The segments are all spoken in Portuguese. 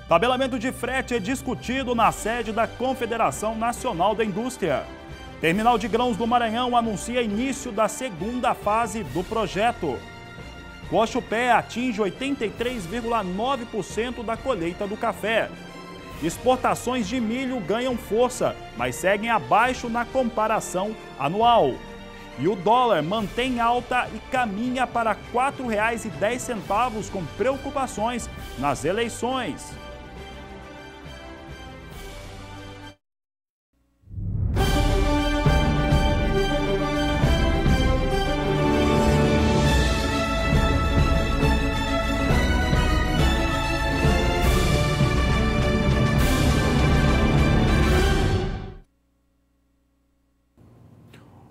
Tabelamento de frete é discutido na sede da Confederação Nacional da Indústria. Terminal de Grãos do Maranhão anuncia início da segunda fase do projeto. Guaxupé atinge 83,9% da colheita do café. Exportações de milho ganham força, mas seguem abaixo na comparação anual. E o dólar mantém alta e caminha para R$ 4,10 com preocupações nas eleições.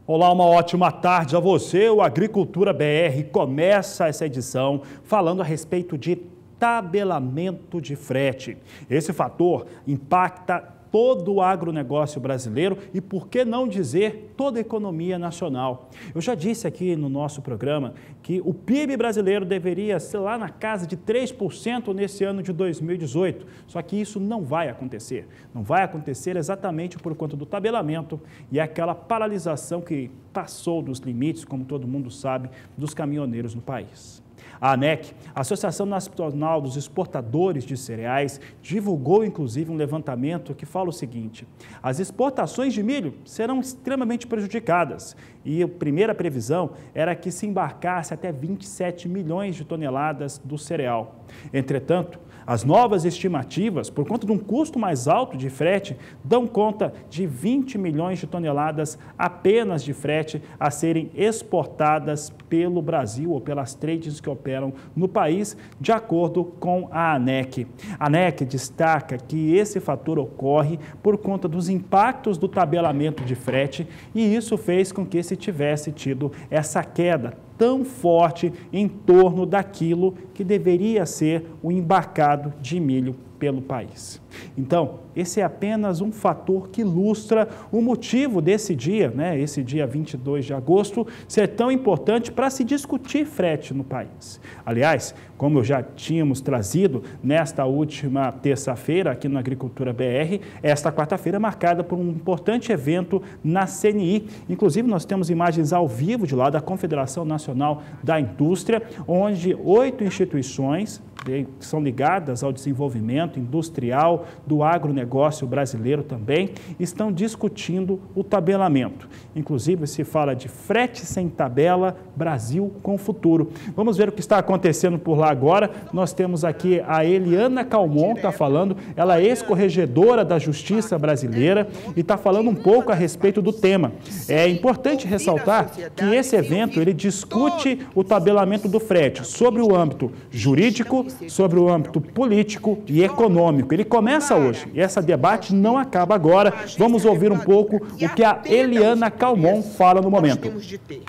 Olá, uma ótima tarde a você. O Agricultura BR começa essa edição falando a respeito de tabelamento de frete. Esse fator impacta todo o agronegócio brasileiro e, por que não dizer, toda a economia nacional. Eu já disse aqui no nosso programa que o PIB brasileiro deveria ser lá na casa de 3% nesse ano de 2018, só que isso não vai acontecer. Não vai acontecer exatamente por conta do tabelamento e aquela paralisação que passou dos limites, como todo mundo sabe, dos caminhoneiros no país. A ANEC, Associação Nacional dos Exportadores de Cereais, divulgou inclusive um levantamento que fala o seguinte: as exportações de milho serão extremamente prejudicadas e a primeira previsão era que se embarcasse até 27 milhões de toneladas do cereal. Entretanto, as novas estimativas, por conta de um custo mais alto de frete, dão conta de 20 milhões de toneladas apenas de frete a serem exportadas pelo Brasil ou pelas trades que operam no país, de acordo com a ANEC. A ANEC destaca que esse fator ocorre por conta dos impactos do tabelamento de frete e isso fez com que se tivesse tido essa queda tão forte em torno daquilo que deveria ser o embarcado de milho pelo país. Então, esse é apenas um fator que ilustra o motivo desse dia, esse dia 22 de agosto, ser tão importante para se discutir frete no país. Aliás, como já tínhamos trazido nesta última terça-feira aqui no Agricultura BR, esta quarta-feira é marcada por um importante evento na CNI. Inclusive, nós temos imagens ao vivo de lá da Confederação Nacional da Indústria, onde 8 instituições que são ligadas ao desenvolvimento industrial do agronegócio brasileiro também, estão discutindo o tabelamento. Inclusive, se fala de frete sem tabela, Brasil com futuro. Vamos ver o que está acontecendo por lá agora. Nós temos aqui a Eliana Calmon, que está falando, ela é ex-corregedora da Justiça Brasileira e está falando um pouco a respeito do tema. É importante ressaltar que esse evento, ele discute o tabelamento do frete sobre o âmbito jurídico, sobre o âmbito político e econômico. Ele começa hoje e esse debate não acaba agora. Vamos ouvir um pouco o que a Eliana Calmon fala no momento. Nós temos de ter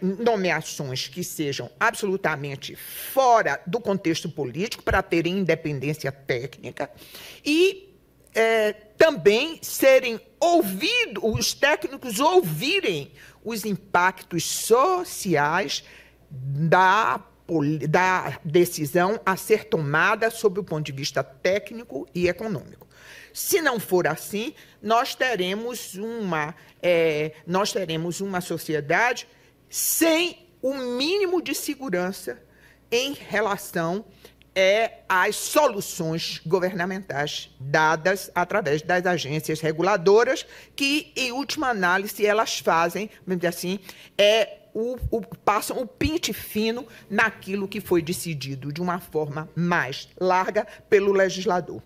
nomeações que sejam absolutamente fora do contexto político para terem independência técnica e também serem ouvidos, os técnicos ouvirem os impactos sociais da decisão a ser tomada sob o ponto de vista técnico e econômico. Se não for assim, nós teremos uma sociedade sem o mínimo de segurança em relação às soluções governamentais dadas através das agências reguladoras que, em última análise, elas fazem, vamos dizer assim, passam o pente fino naquilo que foi decidido de uma forma mais larga pelo legislador.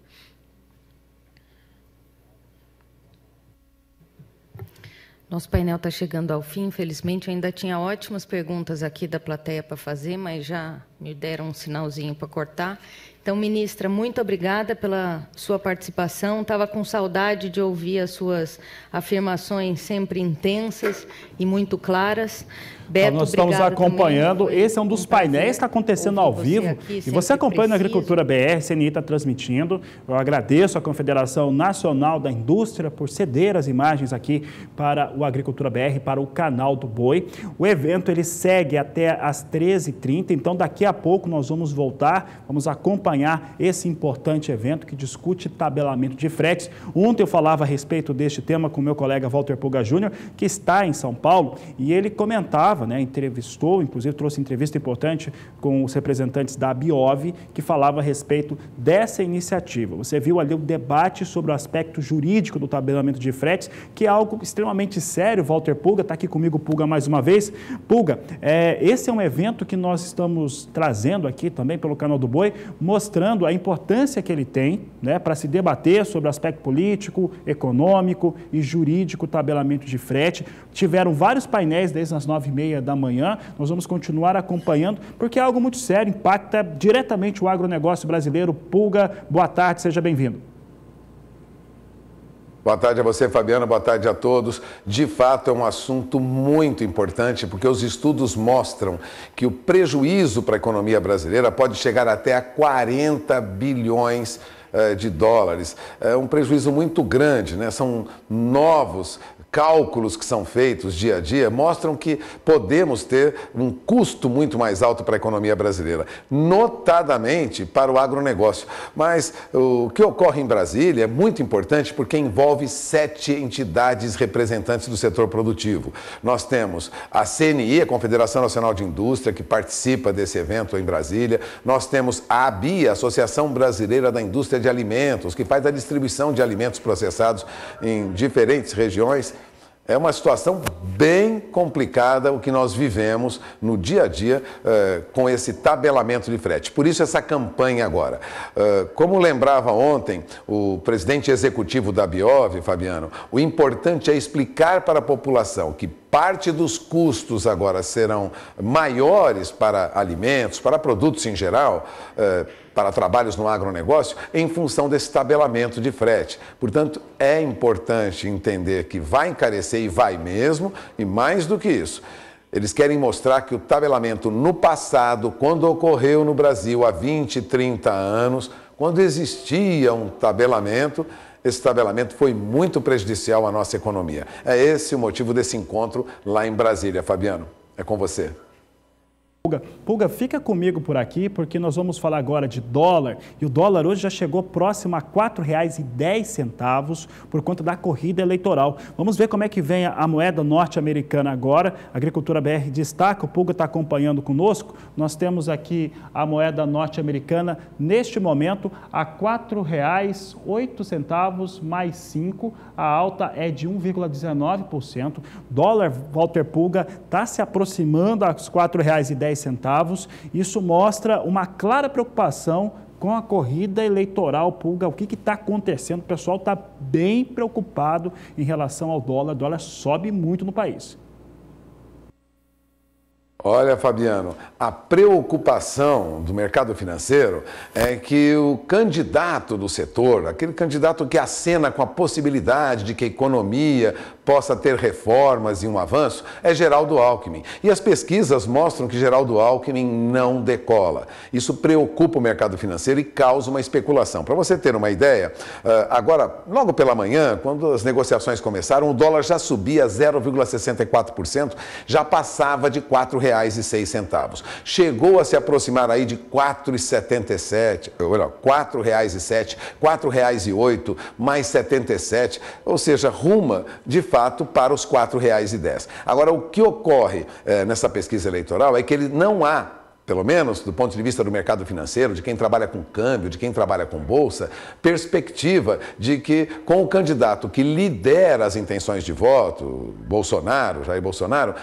Nosso painel está chegando ao fim, infelizmente. Eu ainda tinha ótimas perguntas aqui da plateia para fazer, mas já me deram um sinalzinho para cortar. Então, ministra, muito obrigada pela sua participação. Estava com saudade de ouvir as suas afirmações sempre intensas e muito claras. Beto, nós estamos acompanhando, esse é um dos painéis que está acontecendo ao vivo, e você acompanha na Agricultura BR, CNI está transmitindo. Eu agradeço à Confederação Nacional da Indústria por ceder as imagens aqui para o Agricultura BR, para o canal do Boi. O evento ele segue até às 13h30, então daqui a a pouco nós vamos voltar, vamos acompanhar esse importante evento que discute tabelamento de fretes. Ontem eu falava a respeito deste tema com o meu colega Walter Puga Júnior, que está em São Paulo, e ele comentava, entrevistou, inclusive trouxe entrevista importante com os representantes da Biov, que falava a respeito dessa iniciativa. Você viu ali o debate sobre o aspecto jurídico do tabelamento de fretes, que é algo extremamente sério. Walter Puga, está aqui comigo, Puga, mais uma vez. Puga, esse é um evento que nós estamos trazendo aqui também pelo Canal do Boi, mostrando a importância que ele tem, para se debater sobre o aspecto político, econômico e jurídico, tabelamento de frete. Tiveram vários painéis desde as 9h30 da manhã, nós vamos continuar acompanhando, porque é algo muito sério, impacta diretamente o agronegócio brasileiro. Puga, boa tarde, seja bem-vindo. Boa tarde a você, Fabiana, boa tarde a todos. De fato, é um assunto muito importante, porque os estudos mostram que o prejuízo para a economia brasileira pode chegar até a 40 bilhões de dólares. É um prejuízo muito grande, São novos cálculos que são feitos dia a dia, mostram que podemos ter um custo muito mais alto para a economia brasileira, notadamente para o agronegócio. Mas o que ocorre em Brasília é muito importante porque envolve 7 entidades representantes do setor produtivo. Nós temos a CNI, a Confederação Nacional de Indústria, que participa desse evento em Brasília. Nós temos a ABI, a Associação Brasileira da Indústria de Alimentos, que faz a distribuição de alimentos processados em diferentes regiões. É uma situação bem complicada o que nós vivemos no dia a dia com esse tabelamento de frete. Por isso essa campanha agora. Como lembrava ontem o presidente executivo da Biov, Fabiano, o importante é explicar para a população que parte dos custos agora serão maiores para alimentos, para produtos em geral, para trabalhos no agronegócio, em função desse tabelamento de frete. Portanto, é importante entender que vai encarecer e vai mesmo, e mais do que isso, eles querem mostrar que o tabelamento no passado, quando ocorreu no Brasil há 20, 30 anos, quando existia um tabelamento, esse tabelamento foi muito prejudicial à nossa economia. É esse o motivo desse encontro lá em Brasília, Fabiano. É com você. Puga, fica comigo por aqui, porque nós vamos falar agora de dólar, e o dólar hoje já chegou próximo a R$ 4,10 por conta da corrida eleitoral. Vamos ver como é que vem a moeda norte-americana agora. A Agricultura BR destaca, o Puga está acompanhando conosco. Nós temos aqui a moeda norte-americana, neste momento, a R$ 4,08 mais 5, a alta é de 1,19%. Dólar, Walter Puga, está se aproximando aos R$ 4,10. Isso mostra uma clara preocupação com a corrida eleitoral. Puga, o que está acontecendo? O pessoal está bem preocupado em relação ao dólar. O dólar sobe muito no país. Olha, Fabiano, a preocupação do mercado financeiro é que o candidato do setor, aquele candidato que acena com a possibilidade de que a economia possa ter reformas e um avanço, é Geraldo Alckmin. E as pesquisas mostram que Geraldo Alckmin não decola. Isso preocupa o mercado financeiro e causa uma especulação. Para você ter uma ideia, agora, logo pela manhã, quando as negociações começaram, o dólar já subia 0,64%, já passava de R$ 4,06. Chegou a se aproximar aí de R$ 4,77, olha, R$ 4,07, R$ 4,08, mais 77, ou seja, ruma de fato para os R$ 4,10. Agora, o que ocorre nessa pesquisa eleitoral é que ele não há, pelo menos do ponto de vista do mercado financeiro, de quem trabalha com câmbio, de quem trabalha com bolsa, perspectiva de que com o candidato que lidera as intenções de voto, Bolsonaro, Jair Bolsonaro,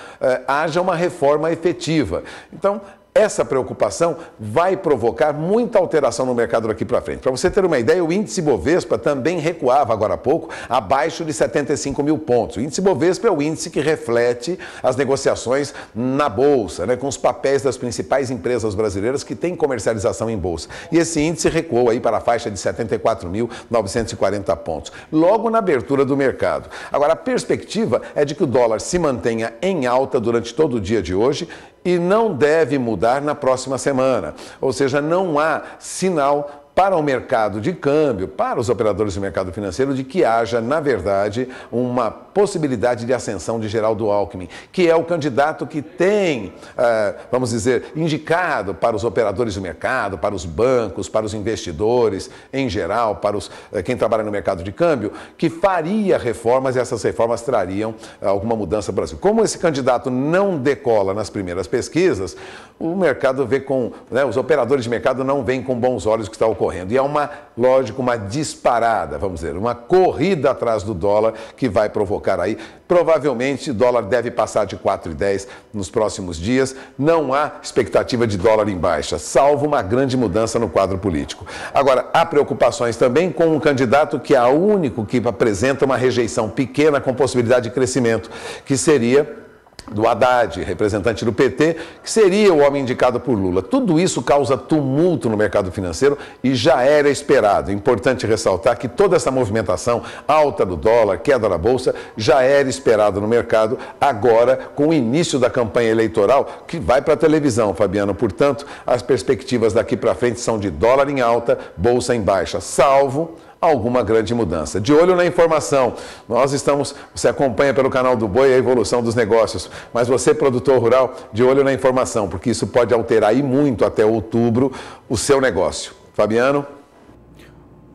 haja uma reforma efetiva. Então, essa preocupação vai provocar muita alteração no mercado daqui para frente. Para você ter uma ideia, o índice Bovespa também recuava agora há pouco, abaixo de 75 mil pontos. O índice Bovespa é o índice que reflete as negociações na Bolsa, com os papéis das principais empresas brasileiras que têm comercialização em Bolsa. E esse índice recuou aí para a faixa de 74.940 pontos, logo na abertura do mercado. Agora, a perspectiva é de que o dólar se mantenha em alta durante todo o dia de hoje e não deve mudar na próxima semana. Ou seja, não há sinal para o mercado de câmbio, para os operadores do mercado financeiro, de que haja, na verdade, uma possibilidade de ascensão de Geraldo Alckmin, que é o candidato que tem, vamos dizer, indicado para os operadores de mercado, para os bancos, para os investidores em geral, para quem trabalha no mercado de câmbio, que faria reformas e essas reformas trariam alguma mudança no Brasil. Como esse candidato não decola nas primeiras pesquisas, o mercado vê os operadores de mercado não veem com bons olhos o que está ocorrendo. E é lógico, uma disparada, vamos dizer, uma corrida atrás do dólar que vai provocar aí. Provavelmente o dólar deve passar de 4,10 nos próximos dias. Não há expectativa de dólar em baixa, salvo uma grande mudança no quadro político. Agora, há preocupações também com um candidato que é o único que apresenta uma rejeição pequena com possibilidade de crescimento, que seria do Haddad, representante do PT, que seria o homem indicado por Lula. Tudo isso causa tumulto no mercado financeiro e já era esperado. É importante ressaltar que toda essa movimentação alta do dólar, queda da bolsa, já era esperado no mercado, agora com o início da campanha eleitoral, que vai para a televisão, Fabiano. Portanto, as perspectivas daqui para frente são de dólar em alta, bolsa em baixa, salvo alguma grande mudança. De olho na informação, você acompanha pelo canal do Boi a evolução dos negócios, mas você, produtor rural, de olho na informação, porque isso pode alterar e muito até outubro o seu negócio. Fabiano?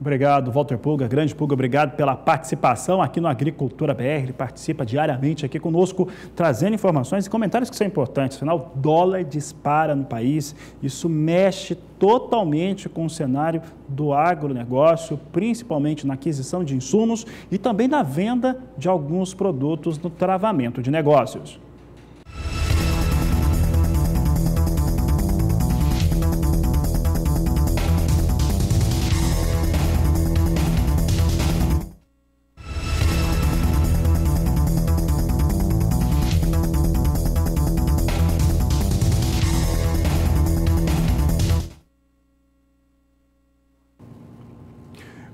Obrigado, Walter Pulga, grande Pulga, obrigado pela participação aqui no Agricultura BR. Ele participa diariamente aqui conosco, trazendo informações e comentários que são importantes. Afinal, o dólar dispara no país, isso mexe totalmente com o cenário do agronegócio, principalmente na aquisição de insumos e também na venda de alguns produtos no travamento de negócios.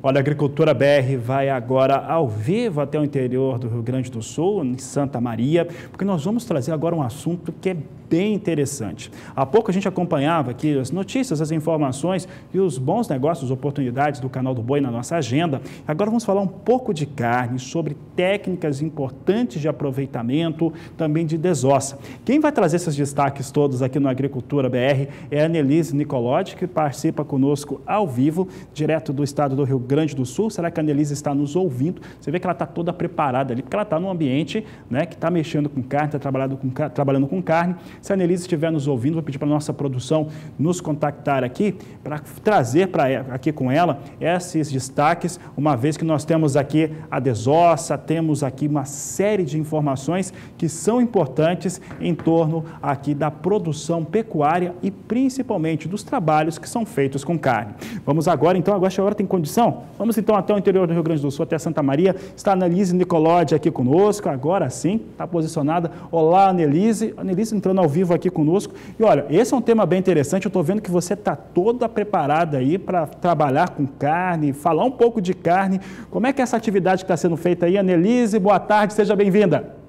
Olha, a Agricultura BR vai agora ao vivo até o interior do Rio Grande do Sul, em Santa Maria, porque nós vamos trazer agora um assunto que é bem interessante. Há pouco a gente acompanhava aqui as notícias, as informações e os bons negócios, oportunidades do Canal do Boi na nossa agenda. Agora vamos falar um pouco de carne, sobre técnicas importantes de aproveitamento, também de desossa. Quem vai trazer esses destaques todos aqui no Agricultura BR é a Anelise Nicolodi, que participa conosco ao vivo, direto do estado do Rio Grande do Sul. Será que a Anelise está nos ouvindo? Você vê que ela está toda preparada ali, porque ela está num ambiente, né, que está mexendo com carne, está trabalhando com carne. Se a Anelise estiver nos ouvindo, vou pedir para a nossa produção nos contactar aqui, para trazer aqui com ela esses destaques, uma vez que nós temos aqui a desossa, temos aqui uma série de informações que são importantes em torno aqui da produção pecuária e principalmente dos trabalhos que são feitos com carne. Vamos agora, então, agora tem condição? Vamos então até o interior do Rio Grande do Sul, até Santa Maria. Está a Anelise Nicolodi aqui conosco, agora sim, está posicionada. Olá, Anelise. Anelise entrando ao vivo aqui conosco. E olha, esse é um tema bem interessante, eu estou vendo que você está toda preparada aí para trabalhar com carne, falar um pouco de carne. Como é que é essa atividade que está sendo feita aí? Anelise, boa tarde, seja bem-vinda.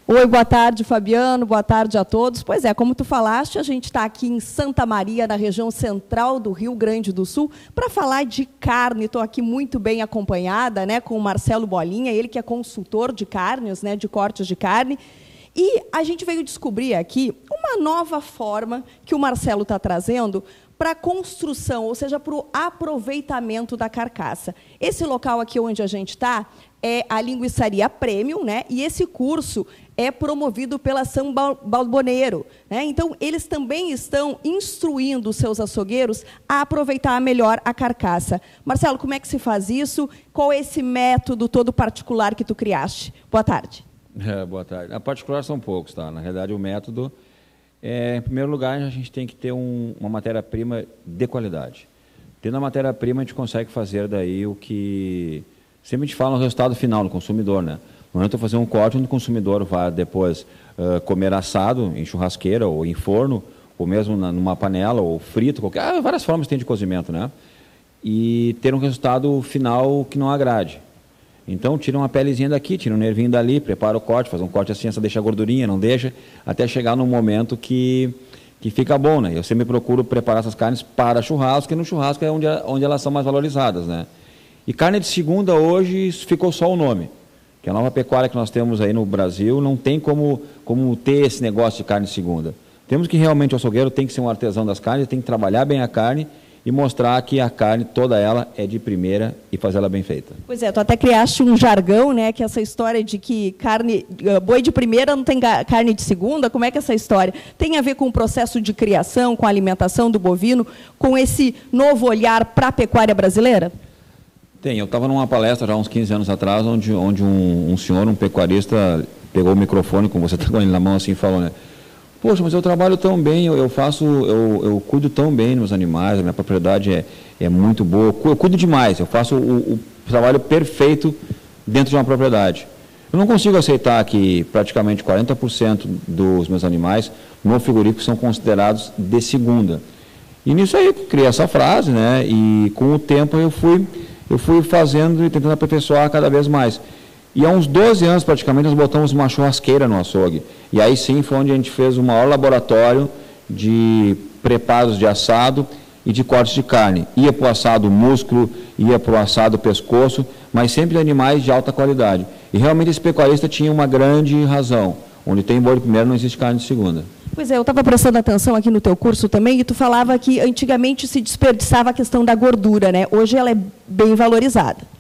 Oi, boa tarde, Fabiano, boa tarde a todos. Pois é, como tu falaste, a gente está aqui em Santa Maria, na região central do Rio Grande do Sul, para falar de carne. Estou aqui muito bem acompanhada, né, com o Marcelo Bolinha, ele que é consultor de carnes, né, de cortes de carne. E a gente veio descobrir aqui uma nova forma que o Marcelo está trazendo para a construção, ou seja, para o aproveitamento da carcaça. Esse local aqui onde a gente está é a Linguiçaria Premium, né? E esse curso é promovido pela São Balboneiro, né? Então, eles também estão instruindo os seus açougueiros a aproveitar melhor a carcaça. Marcelo, como é que se faz isso? Qual é esse método todo particular que tu criaste? Boa tarde. Boa tarde. A particular são poucos, tá? Na realidade, o método em primeiro lugar, a gente tem que ter uma matéria-prima de qualidade. Tendo a matéria-prima, a gente consegue fazer daí o que sempre a gente fala no resultado final, no consumidor, né? No momento de fazer um corte onde o consumidor vai depois comer assado em churrasqueira ou em forno, ou mesmo numa panela, ou frito, várias formas tem de cozimento, né? E ter um resultado final que não agrade. Então, tira uma pelezinha daqui, tira um nervinho dali, prepara o corte, faz um corte assim, essa deixa a gordurinha, não deixa, até chegar num momento que que fica bom, né? Eu sempre procuro preparar essas carnes para churrasco, e no churrasco é onde elas são mais valorizadas, né? E carne de segunda hoje ficou só o nome, que a nova pecuária que nós temos aí no Brasil não tem como ter esse negócio de carne de segunda. Temos que realmente, o açougueiro tem que ser um artesão das carnes, tem que trabalhar bem a carne e mostrar que a carne, toda ela, é de primeira e fazer ela bem feita. Pois é, tu até criaste um jargão, né, que é essa história de que boi de primeira não tem carne de segunda. Como é que é essa história? Tem a ver com o processo de criação, com a alimentação do bovino, com esse novo olhar para a pecuária brasileira? Tem, eu estava numa palestra já uns 15 anos atrás, onde um senhor, um pecuarista, pegou o microfone, com você está com ele na mão assim, e falou, né? Poxa, mas eu trabalho tão bem, eu cuido tão bem dos animais, a minha propriedade é muito boa, eu cuido demais, eu faço o trabalho perfeito dentro de uma propriedade. Eu não consigo aceitar que praticamente 40% dos meus animais no frigorífico são considerados de segunda. E nisso aí eu criei essa frase, né? E com o tempo eu fui fazendo e tentando aperfeiçoar cada vez mais. E há uns 12 anos, praticamente, nós botamos uma churrasqueira no açougue. E aí sim foi onde a gente fez o maior laboratório de preparos de assado e de cortes de carne. Ia para o assado músculo, ia para o assado pescoço, mas sempre de animais de alta qualidade. E realmente esse pecuarista tinha uma grande razão. Onde tem boi de primeira não existe carne de segunda. Pois é, eu estava prestando atenção aqui no teu curso também, e tu falava que antigamente se desperdiçava a questão da gordura, né? Hoje ela é bem valorizada.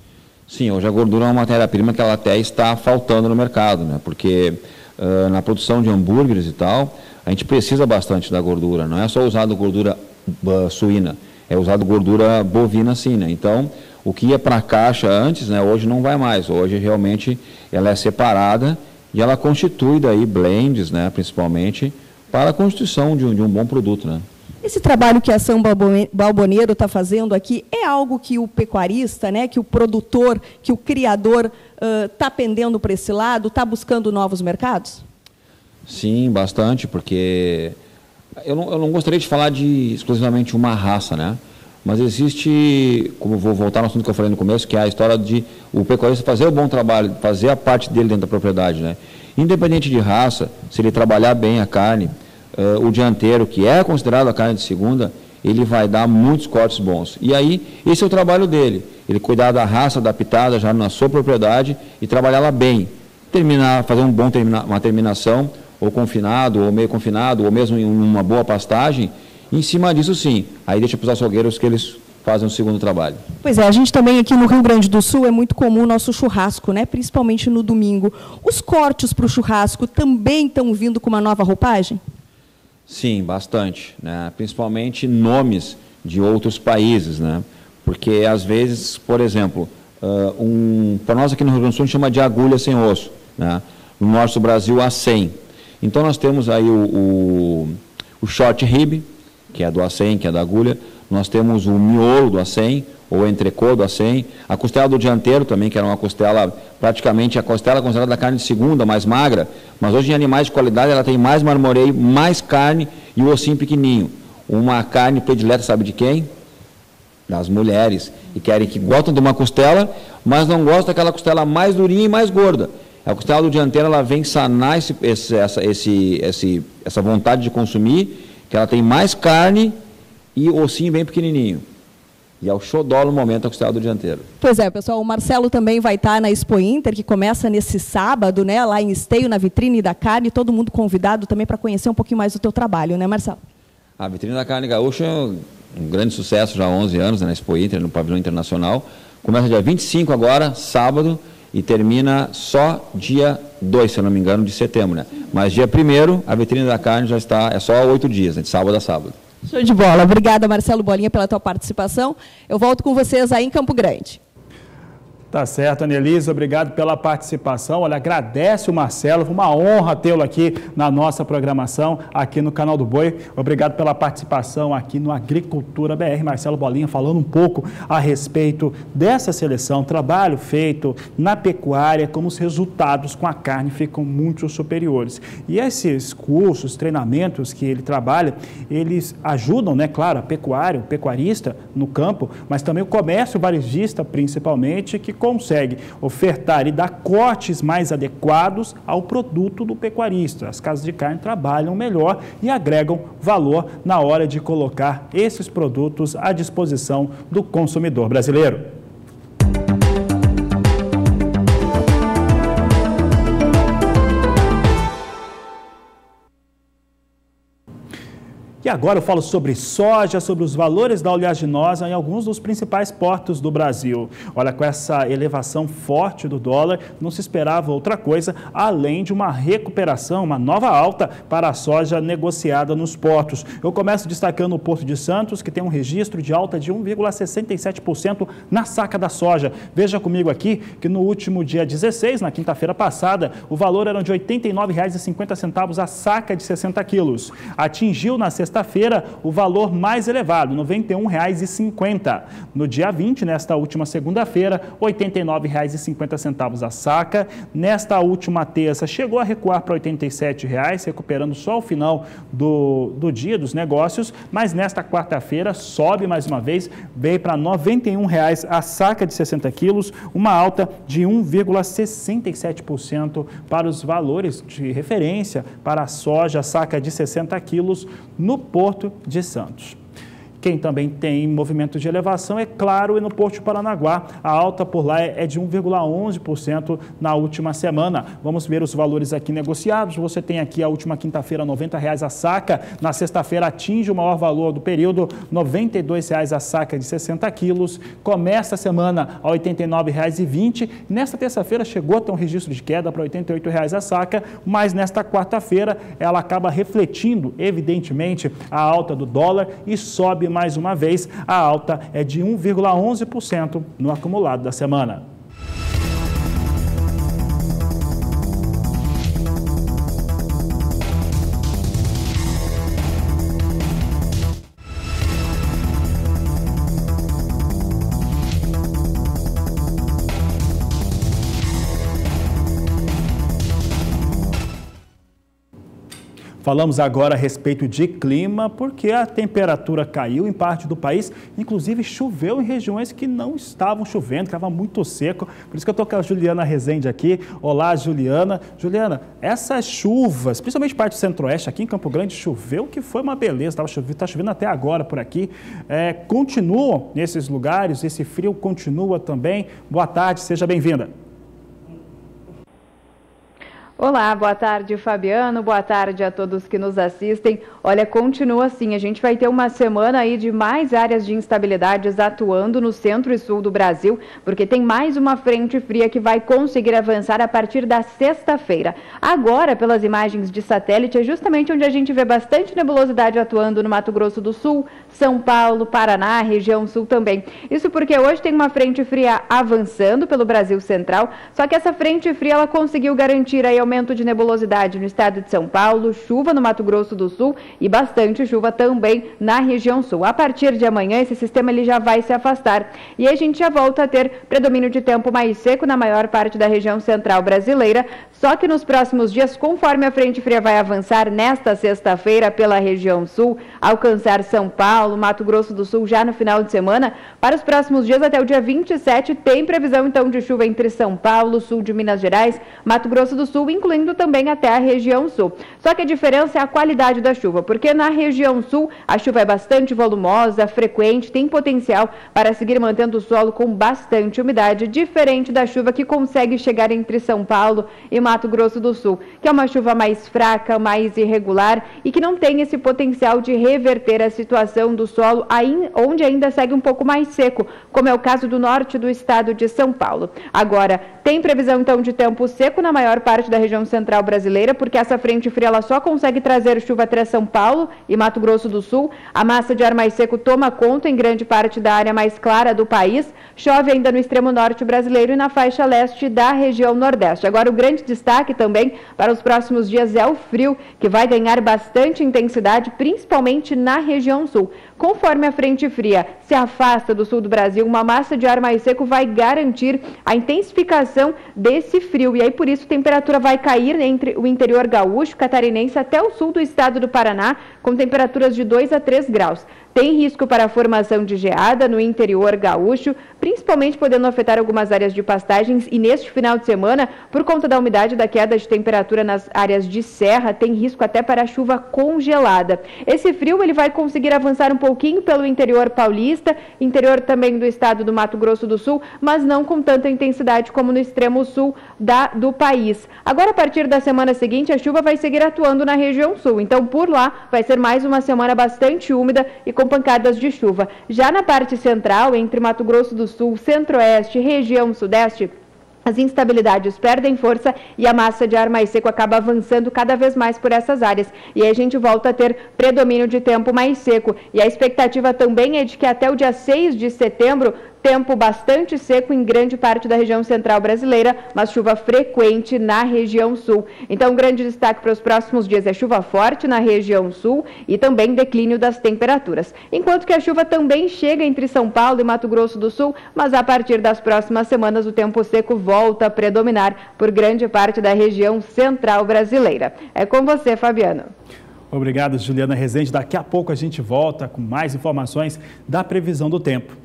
Sim, hoje a gordura é uma matéria-prima que ela até está faltando no mercado, né? Porque na produção de hambúrgueres e tal, a gente precisa bastante da gordura. Não é só usado gordura suína, é usado gordura bovina sim, né? Então, o que ia para a caixa antes, né, hoje não vai mais. Hoje realmente ela é separada e ela constitui daí blends, né, principalmente, para a constituição de um bom produto, né? Esse trabalho que a Ação Balboneiro está fazendo aqui é algo que o pecuarista, né, que o produtor, que o criador está pendendo para esse lado, está buscando novos mercados? Sim, bastante, porque eu não gostaria de falar de exclusivamente uma raça, né? Mas existe, como eu vou voltar no assunto que eu falei no começo, que é a história de o pecuarista fazer o bom trabalho, fazer a parte dele dentro da propriedade, né? Independente de raça, se ele trabalhar bem a carne, o dianteiro, que é considerado a carne de segunda, ele vai dar muitos cortes bons. E aí, esse é o trabalho dele, ele cuidar da raça adaptada já na sua propriedade e trabalhá-la bem. Fazer uma terminação, ou confinado, ou meio confinado, ou mesmo em uma boa pastagem. Em cima disso, sim, aí deixa para os açougueiros que eles fazem o segundo trabalho. Pois é, a gente também aqui no Rio Grande do Sul é muito comum o nosso churrasco, né? Principalmente no domingo. Os cortes para o churrasco também estão vindo com uma nova roupagem? Sim, bastante, né? Principalmente nomes de outros países, né? Porque às vezes, por exemplo, para nós aqui no Rio Grande do Sul a gente chama de agulha sem osso, né? No norte do Brasil a 100. Então nós temos aí o short rib, que é do A100, que é da agulha. Nós temos o miolo do A100, ou entrecô do A100. A costela do dianteiro também, que era uma costela, praticamente a costela considerada da carne de segunda, mais magra. Mas hoje em animais de qualidade ela tem mais marmoreio, mais carne e o ossinho pequenininho. Uma carne predileta, sabe de quem? Das mulheres. Que gostam de uma costela, mas não gostam daquela costela mais durinha e mais gorda. A costela do dianteiro ela vem sanar essa vontade de consumir, que ela tem mais carne e o ossinho bem pequenininho. E é o xodó no momento a costela do dianteiro. Pois é, pessoal, o Marcelo também vai estar na Expo Inter, que começa nesse sábado, né, lá em Esteio, na Vitrine da Carne, todo mundo convidado também para conhecer um pouquinho mais do teu trabalho, né, Marcelo? A Vitrine da Carne Gaúcha é um grande sucesso já há 11 anos, né, na Expo Inter, no pavilhão internacional. Começa dia 25 agora, sábado, e termina só dia 2, se eu não me engano, de setembro, né? Mas dia 1º, a Vitrine da Carne já está, é só 8 dias, né, de sábado a sábado. Show de bola. Obrigada, Marcelo Bolinha, pela tua participação. Eu volto com vocês aí em Campo Grande. Tá certo, Anelise, obrigado pela participação. Olha, agradece o Marcelo, foi uma honra tê-lo aqui na nossa programação, aqui no Canal do Boi. Obrigado pela participação aqui no Agricultura BR. Marcelo Bolinha falando um pouco a respeito dessa seleção, trabalho feito na pecuária, como os resultados com a carne ficam muito superiores. E esses cursos, treinamentos que ele trabalha, eles ajudam, né, claro, a pecuária, o pecuarista no campo, mas também o comércio varejista, principalmente, que consegue ofertar e dar cortes mais adequados ao produto do pecuarista. As casas de carne trabalham melhor e agregam valor na hora de colocar esses produtos à disposição do consumidor brasileiro. E agora eu falo sobre soja, sobre os valores da oleaginosa em alguns dos principais portos do Brasil. Olha, com essa elevação forte do dólar, não se esperava outra coisa, além de uma recuperação, uma nova alta para a soja negociada nos portos. Eu começo destacando o Porto de Santos, que tem um registro de alta de 1,67% na saca da soja. Veja comigo aqui que no último dia 16, na quinta-feira passada, o valor era de R$ 89,50 a saca de 60 quilos. Atingiu na sexta-feira o valor mais elevado, R$ 91,50. No dia 20, nesta última segunda-feira, R$ 89,50 a saca. Nesta última terça, chegou a recuar para R$ 87,00, recuperando só o final do dia dos negócios, mas nesta quarta-feira sobe mais uma vez, veio para R$ 91,00 a saca de 60 quilos, uma alta de 1,67% para os valores de referência para a soja saca de 60 quilos no Porto de Santos. Quem também tem movimento de elevação é Claro e no Porto de Paranaguá. A alta por lá é de 1,11% na última semana. Vamos ver os valores aqui negociados. Você tem aqui a última quinta-feira R$ 90,00 a saca. Na sexta-feira atinge o maior valor do período, R$ 92,00 a saca de 60 quilos. Começa a semana a R$ 89,20. Nesta terça-feira chegou a ter um registro de queda para R$ 88,00 a saca, mas nesta quarta-feira ela acaba refletindo, evidentemente, a alta do dólar e sobe mais uma vez. A alta é de 1,11% no acumulado da semana. Falamos agora a respeito de clima, porque a temperatura caiu em parte do país, inclusive choveu em regiões que não estavam chovendo, que estava muito seco. Por isso que eu estou com a Juliana Rezende aqui. Olá, Juliana. Juliana, essas chuvas, principalmente parte do centro-oeste, aqui em Campo Grande, choveu, que foi uma beleza, está chovendo até agora por aqui. Continuam nesses lugares, esse frio continua também. Boa tarde, seja bem-vinda. Olá, boa tarde, Fabiano, boa tarde a todos que nos assistem. Olha, continua assim, a gente vai ter uma semana aí de mais áreas de instabilidades atuando no centro e sul do Brasil, porque tem mais uma frente fria que vai conseguir avançar a partir da sexta-feira. Agora, pelas imagens de satélite, é justamente onde a gente vê bastante nebulosidade atuando no Mato Grosso do Sul, São Paulo, Paraná, região sul também. Isso porque hoje tem uma frente fria avançando pelo Brasil central, só que essa frente fria ela conseguiu garantir aí aumento de nebulosidade no estado de São Paulo, chuva no Mato Grosso do Sul e bastante chuva também na região sul. A partir de amanhã, esse sistema ele já vai se afastar e a gente já volta a ter predomínio de tempo mais seco na maior parte da região central brasileira, só que nos próximos dias, conforme a frente fria vai avançar nesta sexta-feira pela região sul, alcançar São Paulo, Mato Grosso do Sul já no final de semana, para os próximos dias até o dia 27, tem previsão então de chuva entre São Paulo, sul de Minas Gerais, Mato Grosso do Sul, incluindo também até a região sul. Só que a diferença é a qualidade da chuva, porque na região sul a chuva é bastante volumosa, frequente, tem potencial para seguir mantendo o solo com bastante umidade, diferente da chuva que consegue chegar entre São Paulo e Mato Grosso do Sul, que é uma chuva mais fraca, mais irregular e que não tem esse potencial de reverter a situação do solo, onde ainda segue um pouco mais seco, como é o caso do norte do estado de São Paulo. Agora, tem previsão então de tempo seco na maior parte da região central brasileira, porque essa frente fria ela só consegue trazer chuva até São Paulo e Mato Grosso do Sul. A massa de ar mais seco toma conta em grande parte da área mais clara do país. Chove ainda no extremo norte brasileiro e na faixa leste da região nordeste. Agora, o grande destaque também para os próximos dias é o frio, que vai ganhar bastante intensidade, principalmente na região sul. Conforme a frente fria se afasta do sul do Brasil, uma massa de ar mais seco vai garantir a intensificação desse frio. E aí, por isso, a temperatura vai cair entre o interior gaúcho, catarinense, até o sul do estado do Paraná, com temperaturas de 2 a 3 graus. tem risco para a formação de geada no interior gaúcho, principalmente podendo afetar algumas áreas de pastagens, e neste final de semana, por conta da umidade da queda de temperatura nas áreas de serra, tem risco até para chuva congelada. Esse frio ele vai conseguir avançar um pouquinho pelo interior paulista, interior também do estado do Mato Grosso do Sul, mas não com tanta intensidade como no extremo sul do país. Agora, a partir da semana seguinte, a chuva vai seguir atuando na região sul, então por lá vai ser mais uma semana bastante úmida e com pancadas de chuva. Já na parte central, entre Mato Grosso do Sul, Centro-Oeste e região Sudeste, as instabilidades perdem força e a massa de ar mais seco acaba avançando cada vez mais por essas áreas. E aí a gente volta a ter predomínio de tempo mais seco. E a expectativa também é de que até o dia 6 de setembro, tempo bastante seco em grande parte da região central brasileira, mas chuva frequente na região sul. Então, um grande destaque para os próximos dias é chuva forte na região sul e também declínio das temperaturas. Enquanto que a chuva também chega entre São Paulo e Mato Grosso do Sul, mas a partir das próximas semanas o tempo seco volta a predominar por grande parte da região central brasileira. É com você, Fabiano. Obrigado, Juliana Rezende. Daqui a pouco a gente volta com mais informações da previsão do tempo.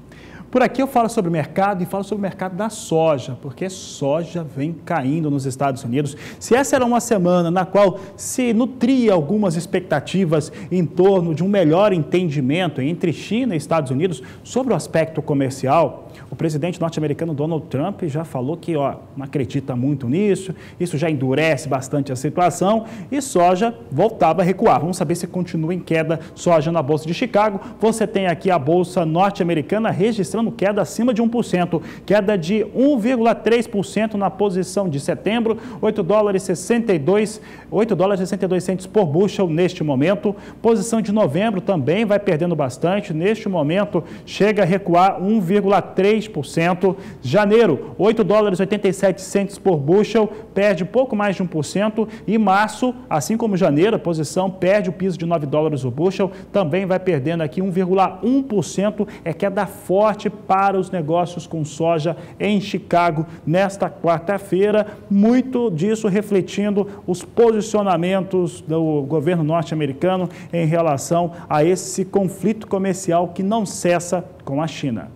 Por aqui eu falo sobre o mercado e falo sobre o mercado da soja, porque soja vem caindo nos Estados Unidos. Se essa era uma semana na qual se nutria algumas expectativas em torno de um melhor entendimento entre China e Estados Unidos sobre o aspecto comercial, o presidente norte-americano Donald Trump já falou que não acredita muito nisso, isso já endurece bastante a situação e soja voltava a recuar. Vamos saber se continua em queda soja na Bolsa de Chicago. Você tem aqui a Bolsa norte-americana registrando queda acima de 1%, queda de 1,3% na posição de setembro, 8 dólares e 62 centos por bushel neste momento. Posição de novembro também vai perdendo bastante, neste momento chega a recuar 1,3%. Janeiro, 8 dólares e 87 centos por bushel, perde pouco mais de 1%. E março, assim como janeiro, a posição perde o piso de 9 dólares o bushel, também vai perdendo aqui 1,1%. É queda forte para os negócios com soja em Chicago nesta quarta-feira. Muito disso refletindo os posicionamentos do governo norte-americano em relação a esse conflito comercial que não cessa com a China.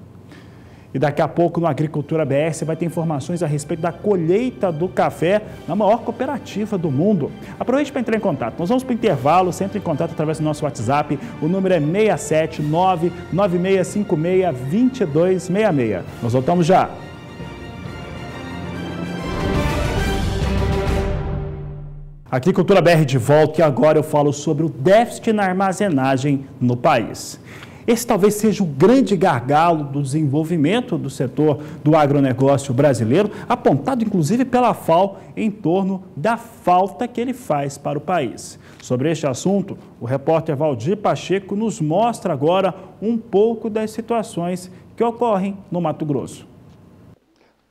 E daqui a pouco no Agricultura BR você vai ter informações a respeito da colheita do café na maior cooperativa do mundo. Aproveite para entrar em contato. Nós vamos para o intervalo, você entra em contato através do nosso WhatsApp. O número é 67996562266. Nós voltamos já. Agricultura BR de volta e agora eu falo sobre o déficit na armazenagem no país. Esse talvez seja o grande gargalo do desenvolvimento do setor do agronegócio brasileiro, apontado inclusive pela FAO em torno da falta que ele faz para o país. Sobre este assunto, o repórter Valdir Pacheco nos mostra agora um pouco das situações que ocorrem no Mato Grosso.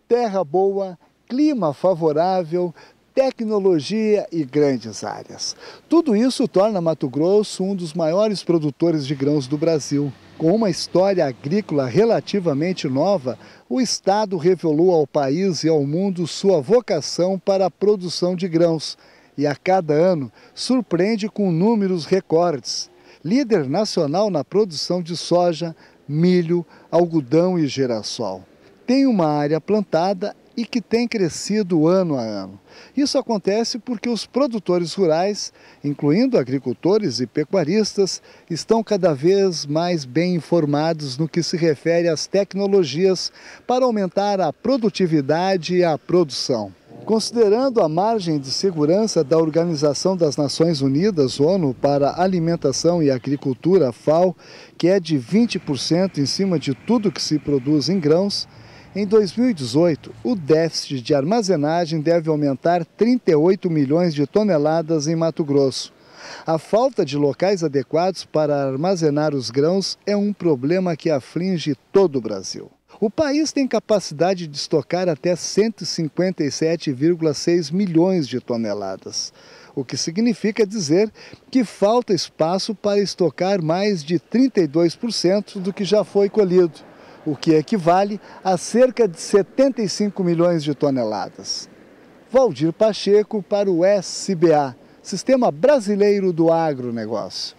Terra boa, clima favorável, tecnologia e grandes áreas. Tudo isso torna Mato Grosso um dos maiores produtores de grãos do Brasil. Com uma história agrícola relativamente nova, o estado revelou ao país e ao mundo sua vocação para a produção de grãos e a cada ano surpreende com números recordes. Líder nacional na produção de soja, milho, algodão e girassol. Tem uma área plantada e que tem crescido ano a ano. Isso acontece porque os produtores rurais, incluindo agricultores e pecuaristas, estão cada vez mais bem informados no que se refere às tecnologias para aumentar a produtividade e a produção. Considerando a margem de segurança da Organização das Nações Unidas, ONU, para a Alimentação e Agricultura, FAO, que é de 20% em cima de tudo que se produz em grãos, em 2018, o déficit de armazenagem deve aumentar 38 milhões de toneladas em Mato Grosso. A falta de locais adequados para armazenar os grãos é um problema que aflige todo o Brasil. O país tem capacidade de estocar até 157,6 milhões de toneladas, o que significa dizer que falta espaço para estocar mais de 32% do que já foi colhido, o que equivale a cerca de 75 milhões de toneladas. Valdir Pacheco para o SBA, Sistema Brasileiro do Agronegócio.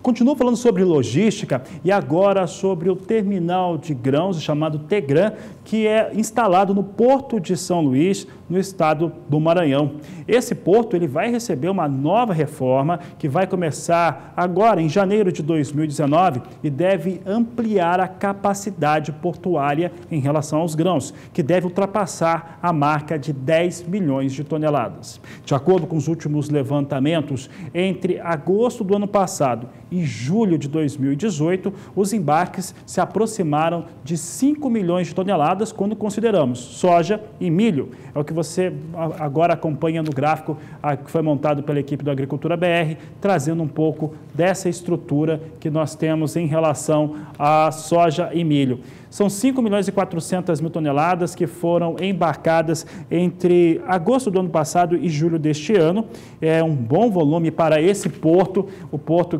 Continuo falando sobre logística e agora sobre o terminal de grãos chamado Tegran, que é instalado no Porto de São Luís, no estado do Maranhão. Esse porto ele vai receber uma nova reforma que vai começar agora em janeiro de 2019 e deve ampliar a capacidade portuária em relação aos grãos, que deve ultrapassar a marca de 10 milhões de toneladas. De acordo com os últimos levantamentos, entre agosto do ano passado e julho de 2018, os embarques se aproximaram de 5 milhões de toneladas quando consideramos soja e milho. É o que você agora acompanha no gráfico que foi montado pela equipe do Agricultura BR, trazendo um pouco dessa estrutura que nós temos em relação à soja e milho. São 5 milhões e 400 mil toneladas que foram embarcadas entre agosto do ano passado e julho deste ano. É um bom volume para esse porto, o porto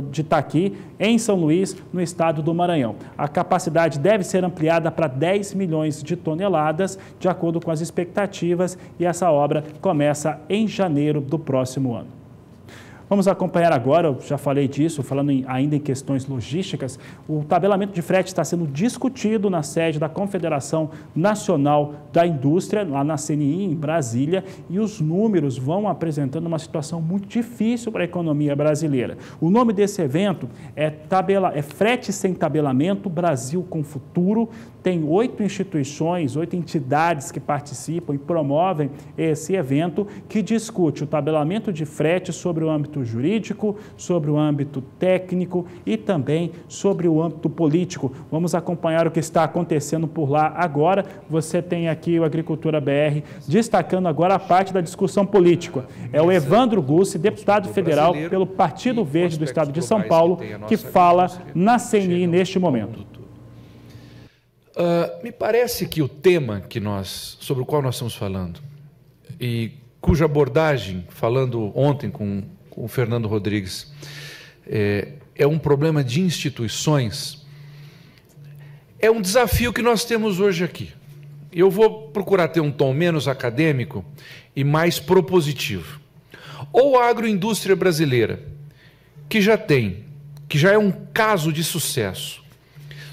de Itaqui, em São Luís, no estado do Maranhão. A capacidade deve ser ampliada para 10 milhões de toneladas, de acordo com as expectativas, e essa obra começa em janeiro do próximo ano. Vamos acompanhar agora, eu já falei disso, falando ainda em questões logísticas, o tabelamento de frete está sendo discutido na sede da Confederação Nacional da Indústria, lá na CNI, em Brasília, e os números vão apresentando uma situação muito difícil para a economia brasileira. O nome desse evento é Frete Sem Tabelamento Brasil com Futuro. Tem 8 instituições, 8 entidades que participam e promovem esse evento, que discute o tabelamento de frete sobre o âmbito jurídico, sobre o âmbito técnico e também sobre o âmbito político. Vamos acompanhar o que está acontecendo por lá agora. Você tem aqui o Agricultura BR destacando agora a parte da discussão política. É o Evandro Gussi, deputado federal pelo Partido Verde do Estado de São Paulo, que fala na CNI neste momento. Me parece que o tema sobre o qual nós estamos falando, e cuja abordagem, falando ontem com o Fernando Rodrigues, é um problema de instituições, é um desafio que nós temos hoje aqui. Eu vou procurar ter um tom menos acadêmico e mais propositivo. Ou a agroindústria brasileira, que já é um caso de sucesso,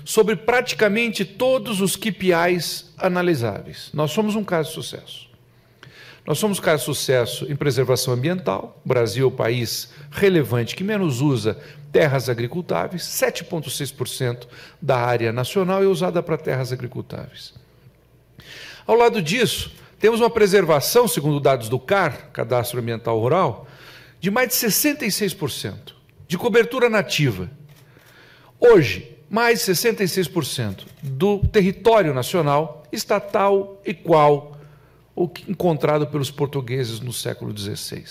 sobre praticamente todos os KPIs analisáveis. Nós somos um caso de sucesso. Nós somos um caso de sucesso em preservação ambiental. O Brasil é o país relevante que menos usa terras agricultáveis. 7,6% da área nacional é usada para terras agricultáveis. Ao lado disso, temos uma preservação, segundo dados do CAR, Cadastro Ambiental Rural, de mais de 66%, de cobertura nativa. Hoje, mais de 66% do território nacional está tal e qual o encontrado pelos portugueses no século XVI.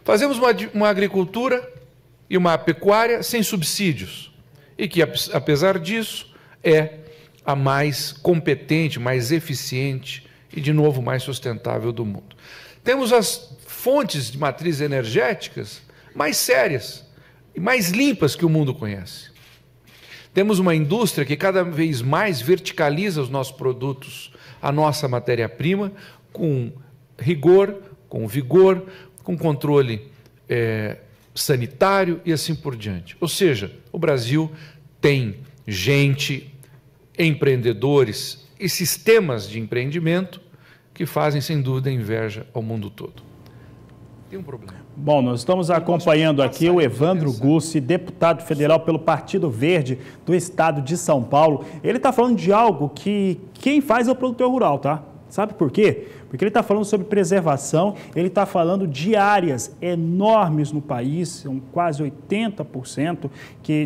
Fazemos uma agricultura e uma pecuária sem subsídios, e que, apesar disso, é a mais competente, mais eficiente e, de novo, mais sustentável do mundo. Temos as fontes de matrizes energéticas mais sérias e mais limpas que o mundo conhece. Temos uma indústria que cada vez mais verticaliza os nossos produtos, a nossa matéria-prima, com rigor, com vigor, com controle sanitário e assim por diante. Ou seja, o Brasil tem gente, empreendedores e sistemas de empreendimento que fazem, sem dúvida, inveja ao mundo todo. Tem um problema. Bom, nós estamos acompanhando aqui o Evandro Gussi, deputado federal pelo Partido Verde do Estado de São Paulo. Ele está falando de algo que quem faz é o produtor rural, tá? Sabe por quê? Porque ele está falando sobre preservação, ele está falando de áreas enormes no país, são quase 80%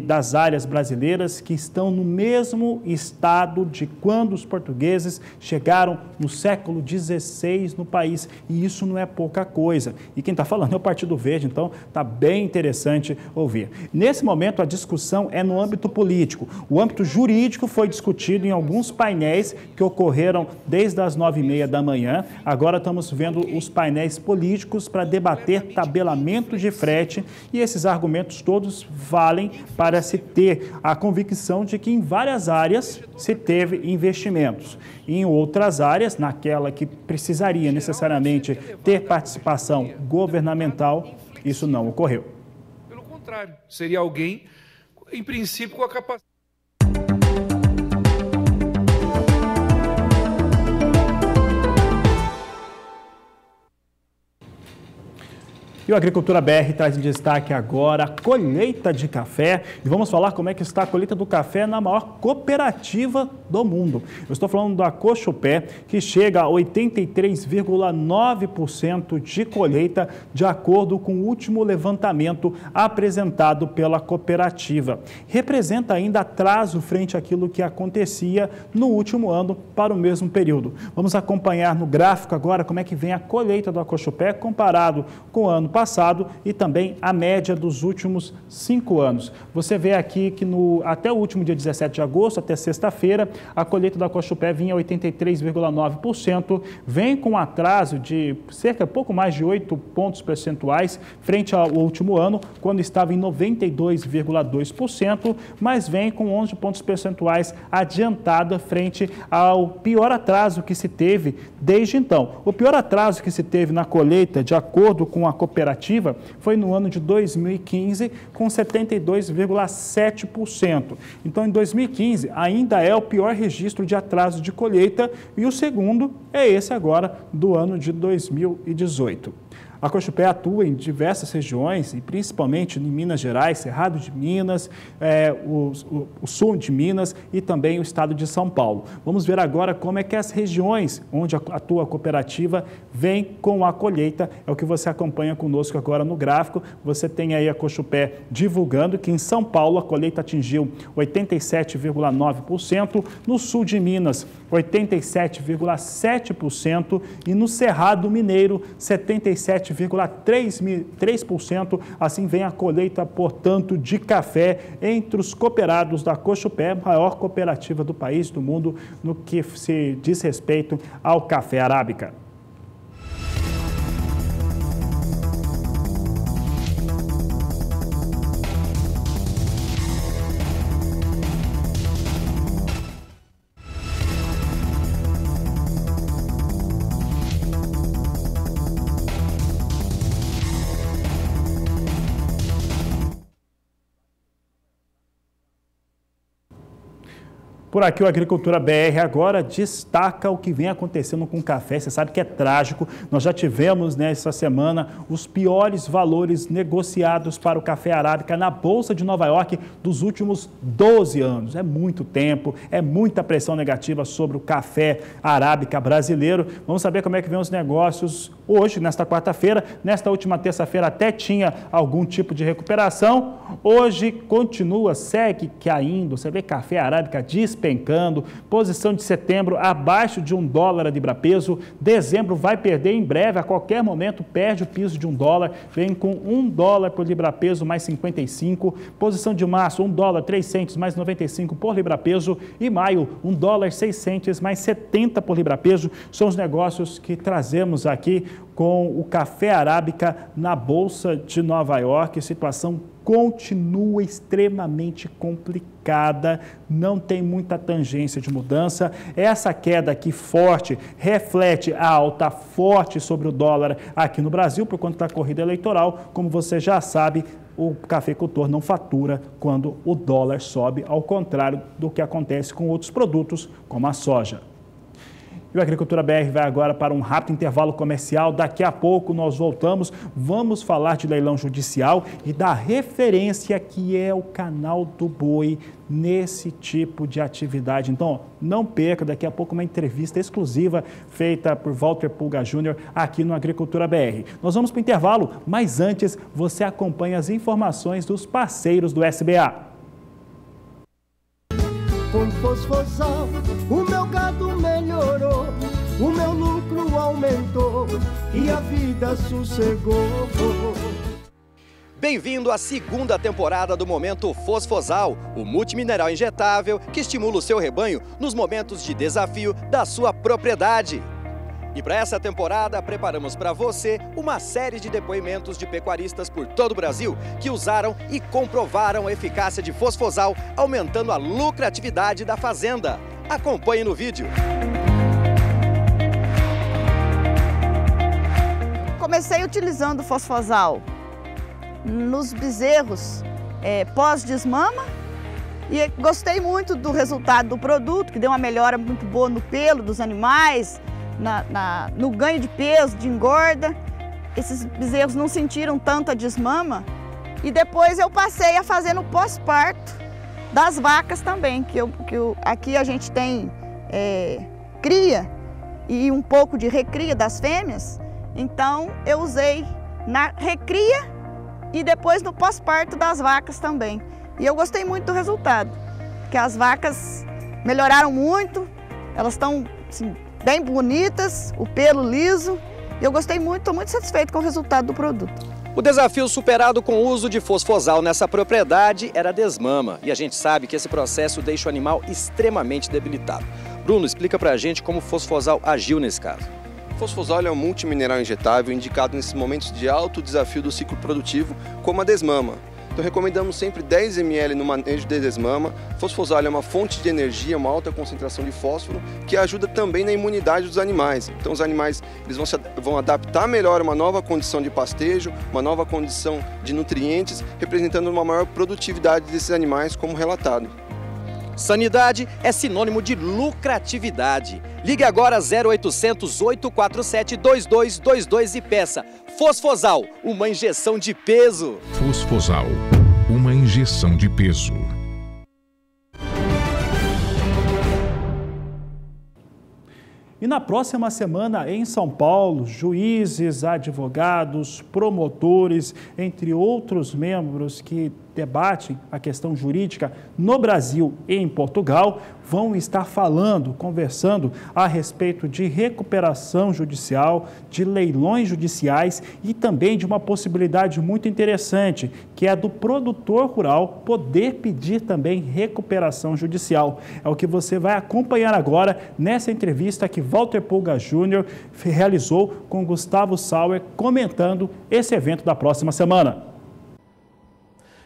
das áreas brasileiras que estão no mesmo estado de quando os portugueses chegaram no século XVI no país. E isso não é pouca coisa. E quem está falando é o Partido Verde, então está bem interessante ouvir. Nesse momento, a discussão é no âmbito político. O âmbito jurídico foi discutido em alguns painéis que ocorreram desde as 9h30 da manhã. Agora estamos vendo os painéis políticos para debater tabelamentos de frete, e esses argumentos todos valem para se ter a convicção de que em várias áreas se teve investimentos. Em outras áreas, naquela que precisaria necessariamente ter participação governamental, isso não ocorreu. contrário. Seria alguém, em princípio, com a capacidade. E o Agricultura BR traz em destaque agora a colheita de café. E vamos falar como é que está a colheita do café na maior cooperativa do mundo. Eu estou falando da Cochupé, que chega a 83,9% de colheita, de acordo com o último levantamento apresentado pela cooperativa. Representa ainda atraso frente àquilo que acontecia no último ano para o mesmo período. Vamos acompanhar no gráfico agora como é que vem a colheita da Cochupé comparado com o ano passado e também a média dos últimos 5 anos. Você vê aqui que até o último dia 17 de agosto, até sexta-feira, a colheita da Cochupé vinha a 83,9%, vem com um atraso de pouco mais de 8 pontos percentuais frente ao último ano, quando estava em 92,2%, mas vem com 11 pontos percentuais adiantada frente ao pior atraso que se teve desde então. O pior atraso que se teve na colheita, de acordo com a cooperativa, foi no ano de 2015, com 72,7%. Então, em 2015, ainda é o pior registro de atraso de colheita e o segundo é esse agora do ano de 2018. A Cochupé atua em diversas regiões, e principalmente em Minas Gerais, Cerrado de Minas, o sul de Minas e também o estado de São Paulo. Vamos ver agora como é que as regiões onde atua a cooperativa vêm com a colheita. É o que você acompanha conosco agora no gráfico. Você tem aí a Cochupé divulgando que em São Paulo a colheita atingiu 87,9%, no sul de Minas 87,7% e no Cerrado Mineiro 77,3%. Assim vem a colheita, portanto, de café entre os cooperados da Cochupé, maior cooperativa do país, do mundo, no que se diz respeito ao café arábica. Por aqui, o Agricultura BR agora destaca o que vem acontecendo com o café. Você sabe que é trágico. Nós já tivemos nessa semana os piores valores negociados para o café arábica na Bolsa de Nova York dos últimos 12 anos. É muito tempo, é muita pressão negativa sobre o café arábica brasileiro. Vamos saber como é que vem os negócios hoje, nesta quarta-feira. Nesta última terça-feira até tinha algum tipo de recuperação. Hoje continua, segue caindo. Você vê café arábica despencando. Posição de setembro abaixo de $1 a libra-peso. Dezembro vai perder em breve, a qualquer momento perde o piso de $1, vem com $1 por libra-peso mais 55. Posição de março, $1,03 mais 95 por libra-peso. E maio, $1,06 mais 70 por libra-peso. São os negócios que trazemos aqui com o café arábica na Bolsa de Nova York. Situação continua extremamente complicada, não tem muita tangência de mudança. Essa queda aqui forte reflete a alta forte sobre o dólar aqui no Brasil por conta da corrida eleitoral. Como você já sabe, o cafeicultor não fatura quando o dólar sobe, ao contrário do que acontece com outros produtos, como a soja. E o Agricultura BR vai agora para um rápido intervalo comercial. Daqui a pouco nós voltamos. Vamos falar de leilão judicial e da referência que é o canal do boi nesse tipo de atividade. Então, não perca, daqui a pouco uma entrevista exclusiva feita por Walter Pulga Júnior aqui no Agricultura BR. Nós vamos para o intervalo, mas antes você acompanha as informações dos parceiros do SBA. Com Fosfosal, o meu gado melhorou, o meu lucro aumentou e a vida sossegou. Bem-vindo à segunda temporada do Momento Fosfosal, o multimineral injetável que estimula o seu rebanho nos momentos de desafio da sua propriedade. E para essa temporada, preparamos para você uma série de depoimentos de pecuaristas por todo o Brasil que usaram e comprovaram a eficácia de Fosfosal, aumentando a lucratividade da fazenda. Acompanhe no vídeo. Comecei utilizando Fosfosal nos bezerros pós-desmama e gostei muito do resultado do produto, que deu uma melhora muito boa no pelo dos animais, no ganho de peso, de engorda. Esses bezerros não sentiram tanta desmama e depois eu passei a fazer no pós-parto das vacas também, aqui a gente tem cria e um pouco de recria das fêmeas, então eu usei na recria e depois no pós-parto das vacas também. E eu gostei muito do resultado, porque as vacas melhoraram muito, elas estão assim, bem bonitas, o pelo liso, e eu gostei muito, estou muito satisfeito com o resultado do produto. O desafio superado com o uso de fosfosal nessa propriedade era a desmama, e a gente sabe que esse processo deixa o animal extremamente debilitado. Bruno, explica pra gente como o fosfosal agiu nesse caso. O fosfosal é um multimineral injetável indicado nesses momentos de alto desafio do ciclo produtivo, como a desmama. Então recomendamos sempre 10 ml no manejo de desmama. Fosfosal é uma fonte de energia, uma alta concentração de fósforo, que ajuda também na imunidade dos animais. Então os animais eles vão adaptar melhor a uma nova condição de pastejo, uma nova condição de nutrientes, representando uma maior produtividade desses animais, como relatado. Sanidade é sinônimo de lucratividade. Ligue agora 0800 847 2222 e peça Fosfosal, uma injeção de peso. Fosfosal, uma injeção de peso. E na próxima semana, em São Paulo, juízes, advogados, promotores, entre outros membros que debatem a questão jurídica no Brasil e em Portugal, vão estar conversando a respeito de recuperação judicial, de leilões judiciais e também de uma possibilidade muito interessante, que é a do produtor rural poder pedir também recuperação judicial. É o que você vai acompanhar agora nessa entrevista que Walter Pulga Júnior realizou com Gustavo Sauer, comentando esse evento da próxima semana.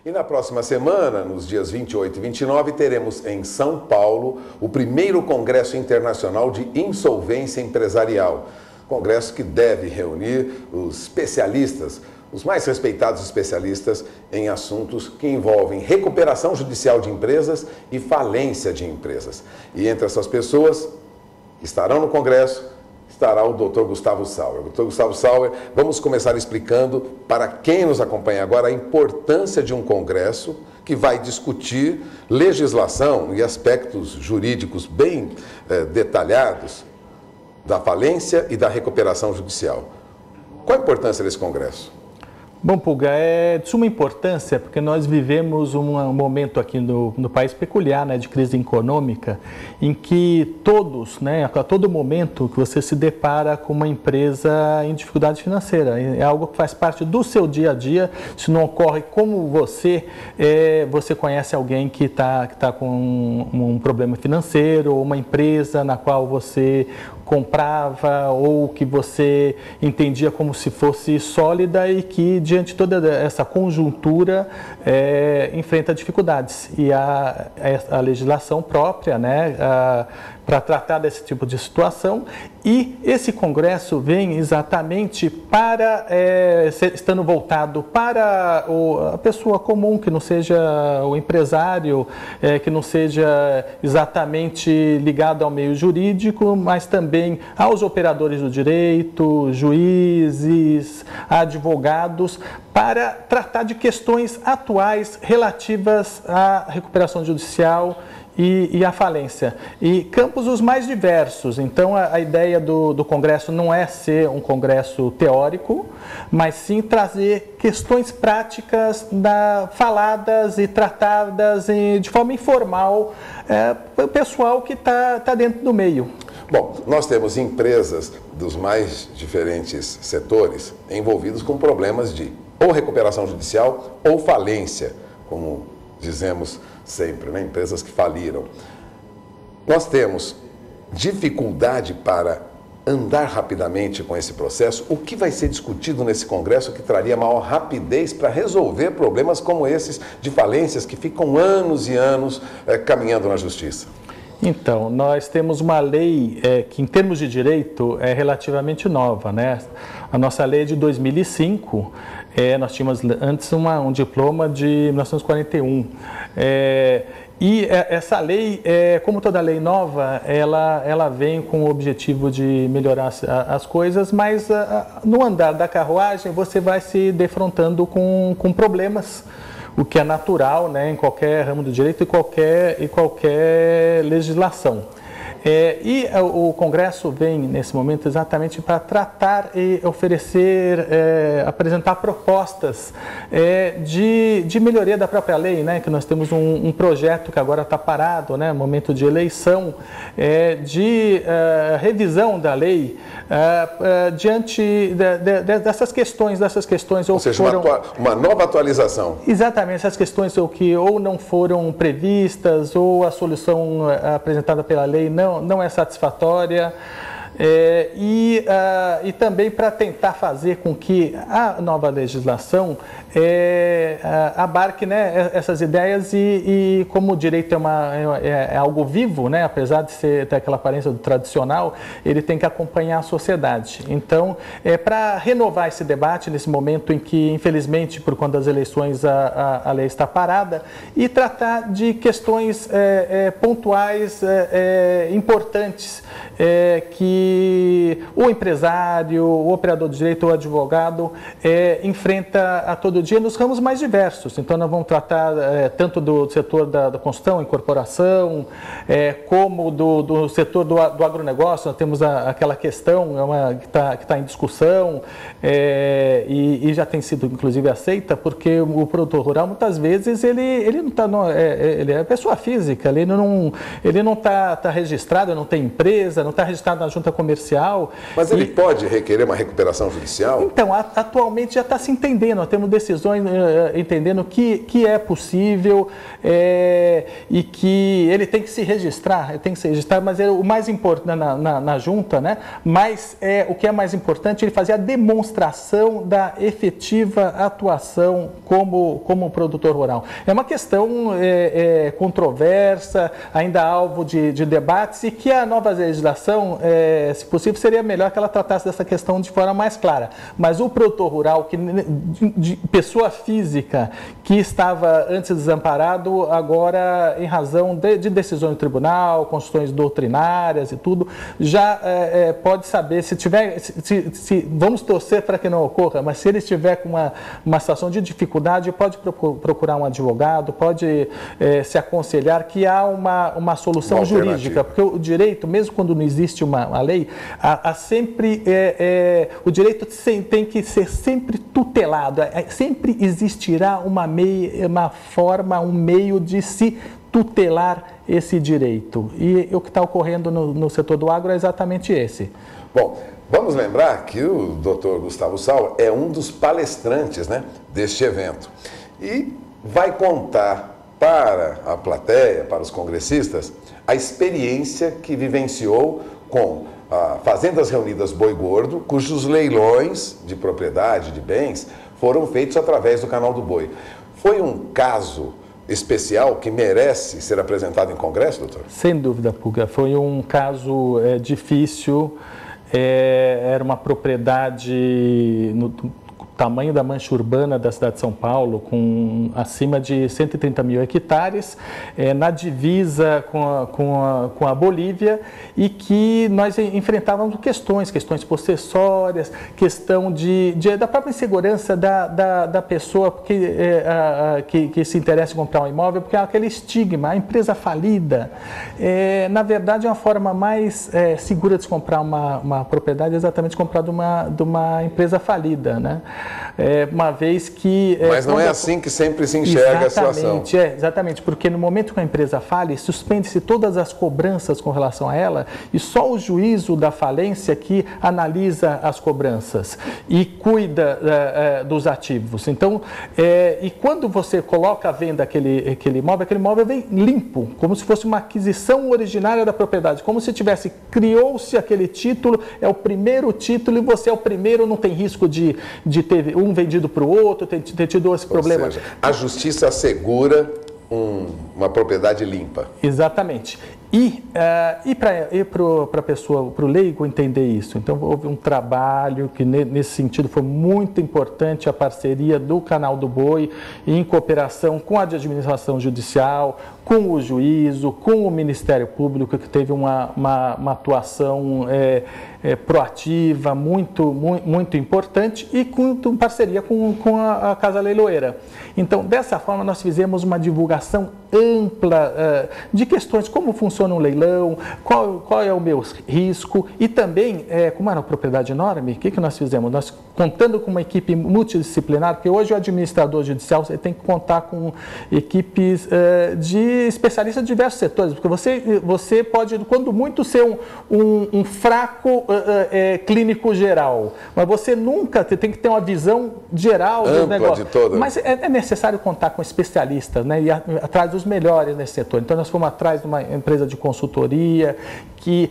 E na próxima semana, nos dias 28 e 29, teremos em São Paulo o primeiro Congresso Internacional de Insolvência Empresarial. Congresso que deve reunir os especialistas, os mais respeitados especialistas em assuntos que envolvem recuperação judicial de empresas e falência de empresas. E entre essas pessoas que estarão no Congresso, estará o Dr. Gustavo Sauer. Dr. Gustavo Sauer, vamos começar explicando para quem nos acompanha agora a importância de um congresso que vai discutir legislação e aspectos jurídicos bem detalhados da falência e da recuperação judicial. Qual a importância desse congresso? Bom, Pulga, é de suma importância porque nós vivemos um momento aqui no país peculiar, né, de crise econômica, em que a todo momento que você se depara com uma empresa em dificuldade financeira. É algo que faz parte do seu dia a dia. Se não ocorre como você conhece alguém que está com um problema financeiro, ou uma empresa na qual você comprava ou que você entendia como se fosse sólida e que, diante de toda essa conjuntura, enfrenta dificuldades. E a legislação própria, né, para tratar desse tipo de situação, e esse congresso vem exatamente para, estando voltado para a pessoa comum, que não seja o empresário, que não seja exatamente ligado ao meio jurídico, mas também aos operadores do direito, juízes, advogados, para tratar de questões atuais relativas à recuperação judicial e a falência. E campos os mais diversos. Então, a ideia do congresso não é ser um congresso teórico, mas sim trazer questões práticas faladas e tratadas de forma informal para o pessoal que está dentro do meio. Bom, nós temos empresas dos mais diferentes setores envolvidos com problemas de ou recuperação judicial ou falência, como dizemos sempre, né? Empresas que faliram. Nós temos dificuldade para andar rapidamente com esse processo. O que vai ser discutido nesse congresso que traria maior rapidez para resolver problemas como esses de falências que ficam anos e anos caminhando na justiça? Então, nós temos uma lei que, em termos de direito, é relativamente nova, né? A nossa lei é de 2005, nós tínhamos antes um diploma de 1941. E essa lei, como toda lei nova, ela vem com o objetivo de melhorar as coisas, mas no andar da carruagem você vai se defrontando com problemas, o que é natural, né, em qualquer ramo do direito e qualquer legislação. E o Congresso vem, nesse momento, exatamente para tratar e oferecer, apresentar propostas de melhoria da própria lei, né? Que nós temos um projeto que agora está parado, né? Momento de eleição, de revisão da lei diante dessas questões. Ou seja, uma nova atualização. Exatamente, essas questões que ou não foram previstas ou a solução apresentada pela lei não é satisfatória. E também para tentar fazer com que a nova legislação abarque, né, essas ideias e como o direito é algo vivo, né, apesar de ter aquela aparência do tradicional, ele tem que acompanhar a sociedade. Então, para renovar esse debate nesse momento em que, infelizmente, por conta das eleições, a lei está parada, e tratar de questões pontuais importantes que o empresário, o operador de direito ou o advogado enfrenta a todo dia nos ramos mais diversos. Então, nós vamos tratar tanto do setor da construção, incorporação, como do setor do agronegócio. Nós temos aquela questão que está em discussão e já tem sido, inclusive, aceita, porque o produtor rural, muitas vezes, ele não está, ele é pessoa física, ele não está registrado, não tem empresa, não está registrado na junta comercial. Mas ele pode requerer uma recuperação judicial? Então, atualmente já está se entendendo, nós temos decisões entendendo que é possível e que ele tem que se registrar, mas o mais importante na junta, né? Mas o que é mais importante, ele fazer a demonstração da efetiva atuação como produtor rural. É uma questão controversa, ainda alvo de debates, e que a nova legislação, se possível, seria melhor que ela tratasse dessa questão de forma mais clara. Mas o produtor rural, de pessoa física, que estava antes desamparado, agora, em razão de decisões do tribunal, constituições doutrinárias e tudo, já pode saber, vamos torcer para que não ocorra, mas se ele estiver com uma situação de dificuldade, pode procurar um advogado, pode se aconselhar que há uma solução jurídica, porque o direito, mesmo quando não existe uma lei, o direito tem que ser sempre tutelado, sempre existirá uma forma, um meio de se tutelar esse direito. E o que está ocorrendo no setor do agro é exatamente esse. Bom, vamos lembrar que o Dr. Gustavo Sal é um dos palestrantes, né, deste evento e vai contar para a plateia, para os congressistas, a experiência que vivenciou com a Fazendas Reunidas Boi Gordo, cujos leilões de propriedade, de bens, foram feitos através do Canal do Boi. Foi um caso especial que merece ser apresentado em congresso, doutor? Sem dúvida, Puga. Foi um caso difícil, era uma propriedade no tamanho da mancha urbana da cidade de São Paulo, com acima de 130 mil hectares, na divisa com a Bolívia, e que nós enfrentávamos questões possessórias, questão da própria insegurança da pessoa que se interessa em comprar um imóvel, porque há aquele estigma, a empresa falida. Na verdade, é uma forma mais segura de se comprar uma propriedade, exatamente comprar de uma empresa falida, né? Uma vez que... Mas não é assim que sempre se enxerga a situação. Exatamente, porque no momento que a empresa fale, suspende-se todas as cobranças com relação a ela, e só o juízo da falência que analisa as cobranças e cuida dos ativos. Então, e quando você coloca à venda aquele imóvel vem limpo, como se fosse uma aquisição originária da propriedade, como se criou-se aquele título, é o primeiro título e você é o primeiro, não tem risco de ter um vendido para o outro, ter tido esse problema. Ou seja, a justiça assegura um uma propriedade limpa. Exatamente. E para a pessoa, para o leigo entender isso, então houve um trabalho que nesse sentido foi muito importante, a parceria do Canal do Boi, em cooperação com a administração judicial, com o juízo, com o Ministério Público, que teve uma atuação proativa, muito importante, e com parceria com a Casa Leiloeira. Então, dessa forma, nós fizemos uma divulgação ampla de questões como funciona um leilão, qual é o meu risco, e também, como era uma propriedade enorme, o que nós fizemos? Nós, contando com uma equipe multidisciplinar, porque hoje o administrador judicial tem que contar com equipes de especialistas de diversos setores, porque você pode, quando muito, ser um fraco clínico geral, mas você nunca tem que ter uma visão geral do negócio. De toda. Mas é necessário contar com especialistas, né, e atrás dos melhores nesse setor. Então, nós fomos atrás de uma empresa de consultoria que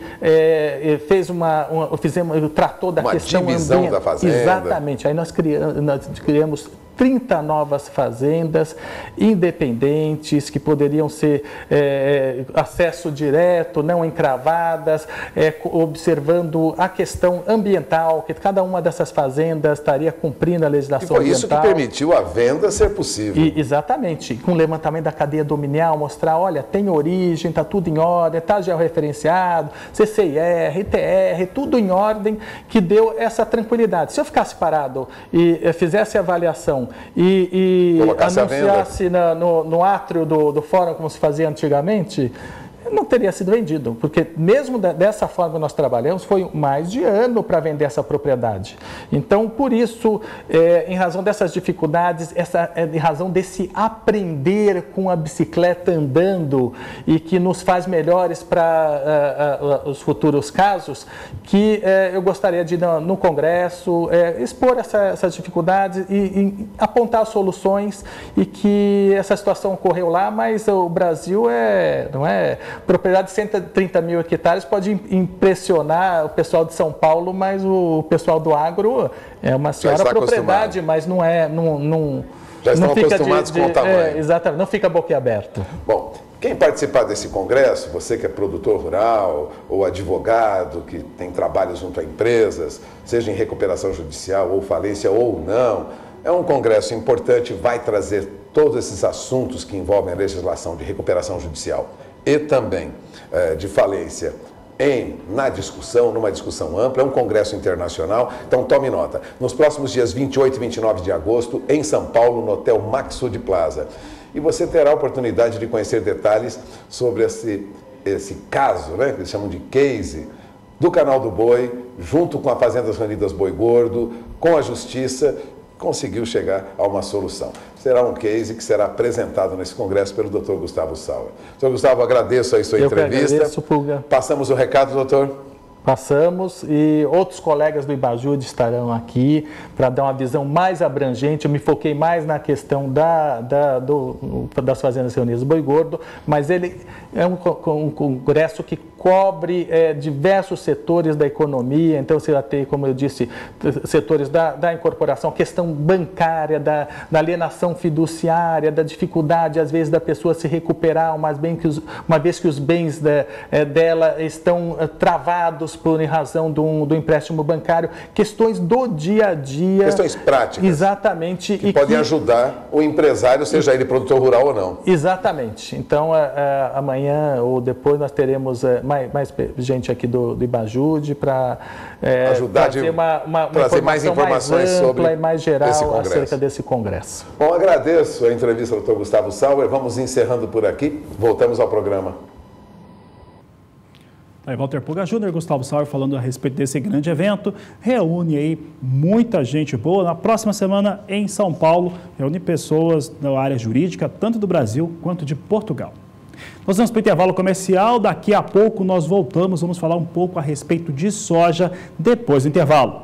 tratou da questão divisão da fazenda. Exatamente. Aí nós criamos 30 novas fazendas independentes que poderiam ser acesso direto, não encravadas, observando a questão ambiental, que cada uma dessas fazendas estaria cumprindo a legislação ambiental. E foi isso que permitiu a venda ser possível. Exatamente. Com o levantamento da cadeia dominial, mostrar, olha, tem origem, está tudo em ordem, está georreferenciado, CCIR, ITR, tudo em ordem, que deu essa tranquilidade. Se eu ficasse parado e fizesse a avaliação e anunciasse no átrio do fórum, como se fazia antigamente, não teria sido vendido, porque mesmo dessa forma que nós trabalhamos, foi mais de ano para vender essa propriedade. Então, por isso, em razão dessas dificuldades, em razão desse aprender com a bicicleta andando e que nos faz melhores para os futuros casos, que eu gostaria de, no Congresso, expor essas dificuldades e apontar soluções, e que essa situação ocorreu lá, mas o Brasil não é... Propriedade de 130 mil hectares pode impressionar o pessoal de São Paulo, mas o pessoal do agro é uma senhora propriedade, mas não é... Já estão acostumados com o tamanho. Exatamente, não fica boquiaberto. Bom, quem participar desse congresso, você que é produtor rural ou advogado, que tem trabalho junto a empresas, seja em recuperação judicial ou falência ou não, é um congresso importante, vai trazer todos esses assuntos que envolvem a legislação de recuperação judicial e também de falência numa discussão ampla. É um congresso internacional, então tome nota. Nos próximos dias 28 e 29 de agosto, em São Paulo, no Hotel Maxud Plaza. E você terá a oportunidade de conhecer detalhes sobre esse caso, né, que eles chamam de case, do Canal do Boi, junto com a Fazendas Reunidas Boi Gordo, com a Justiça, conseguiu chegar a uma solução. Será um case que será apresentado nesse congresso pelo Dr. Gustavo Sauer. Dr. Gustavo, agradeço a sua entrevista. Agradeço, Pulga. Passamos o recado, doutor? Passamos, e outros colegas do IBAJUD estarão aqui para dar uma visão mais abrangente. Eu me foquei mais na questão das Fazendas Reunidas Boi Gordo, mas ele é um congresso que cobre diversos setores da economia. Então, você vai ter, como eu disse, setores da incorporação, questão bancária, da alienação fiduciária, da dificuldade, às vezes, da pessoa se recuperar, uma vez que os bens dela estão travados em razão do empréstimo bancário, questões do dia a dia. Questões práticas. Exatamente. Que podem ajudar o empresário, seja ele produtor rural ou não. Exatamente. Então, amanhã ou depois nós teremos mais gente aqui do IBAJUD para ajudar trazer uma trazer mais informações mais sobre e mais geral acerca desse congresso. Bom, agradeço a entrevista do Dr. Gustavo Sauer. Vamos encerrando por aqui. Voltamos ao programa. Aí, Walter Pulga Júnior, Gustavo Sauer falando a respeito desse grande evento. Reúne aí muita gente boa. Na próxima semana, em São Paulo, reúne pessoas da área jurídica, tanto do Brasil quanto de Portugal. Nós vamos para o intervalo comercial. Daqui a pouco nós voltamos. Vamos falar um pouco a respeito de soja depois do intervalo.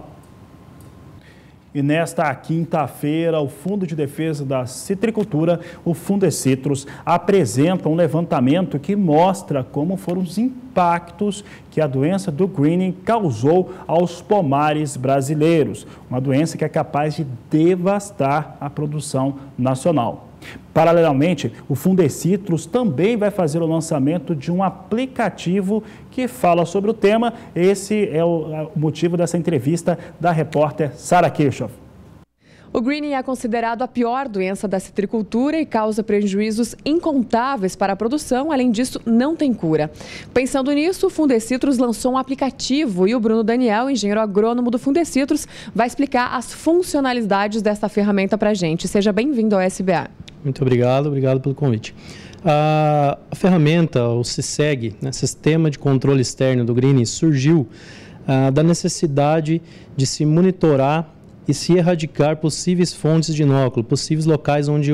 E nesta quinta-feira, o Fundo de Defesa da Citricultura, o Fundecitrus, apresenta um levantamento que mostra como foram os impactos que a doença do greening causou aos pomares brasileiros. Uma doença que é capaz de devastar a produção nacional. Paralelamente, o Fundecitrus também vai fazer o lançamento de um aplicativo que fala sobre o tema. Esse é o motivo dessa entrevista da repórter Sara Kirchhoff. O greening é considerado a pior doença da citricultura e causa prejuízos incontáveis para a produção. Além disso, não tem cura. Pensando nisso, o Fundecitrus lançou um aplicativo e o Bruno Daniel, engenheiro agrônomo do Fundecitrus, vai explicar as funcionalidades desta ferramenta para a gente. Seja bem-vindo ao SBA. Muito obrigado pelo convite. A ferramenta, o SISEG, né, Sistema de Controle Externo do greening, surgiu da necessidade de se monitorar e se erradicar possíveis fontes de inóculo, possíveis locais onde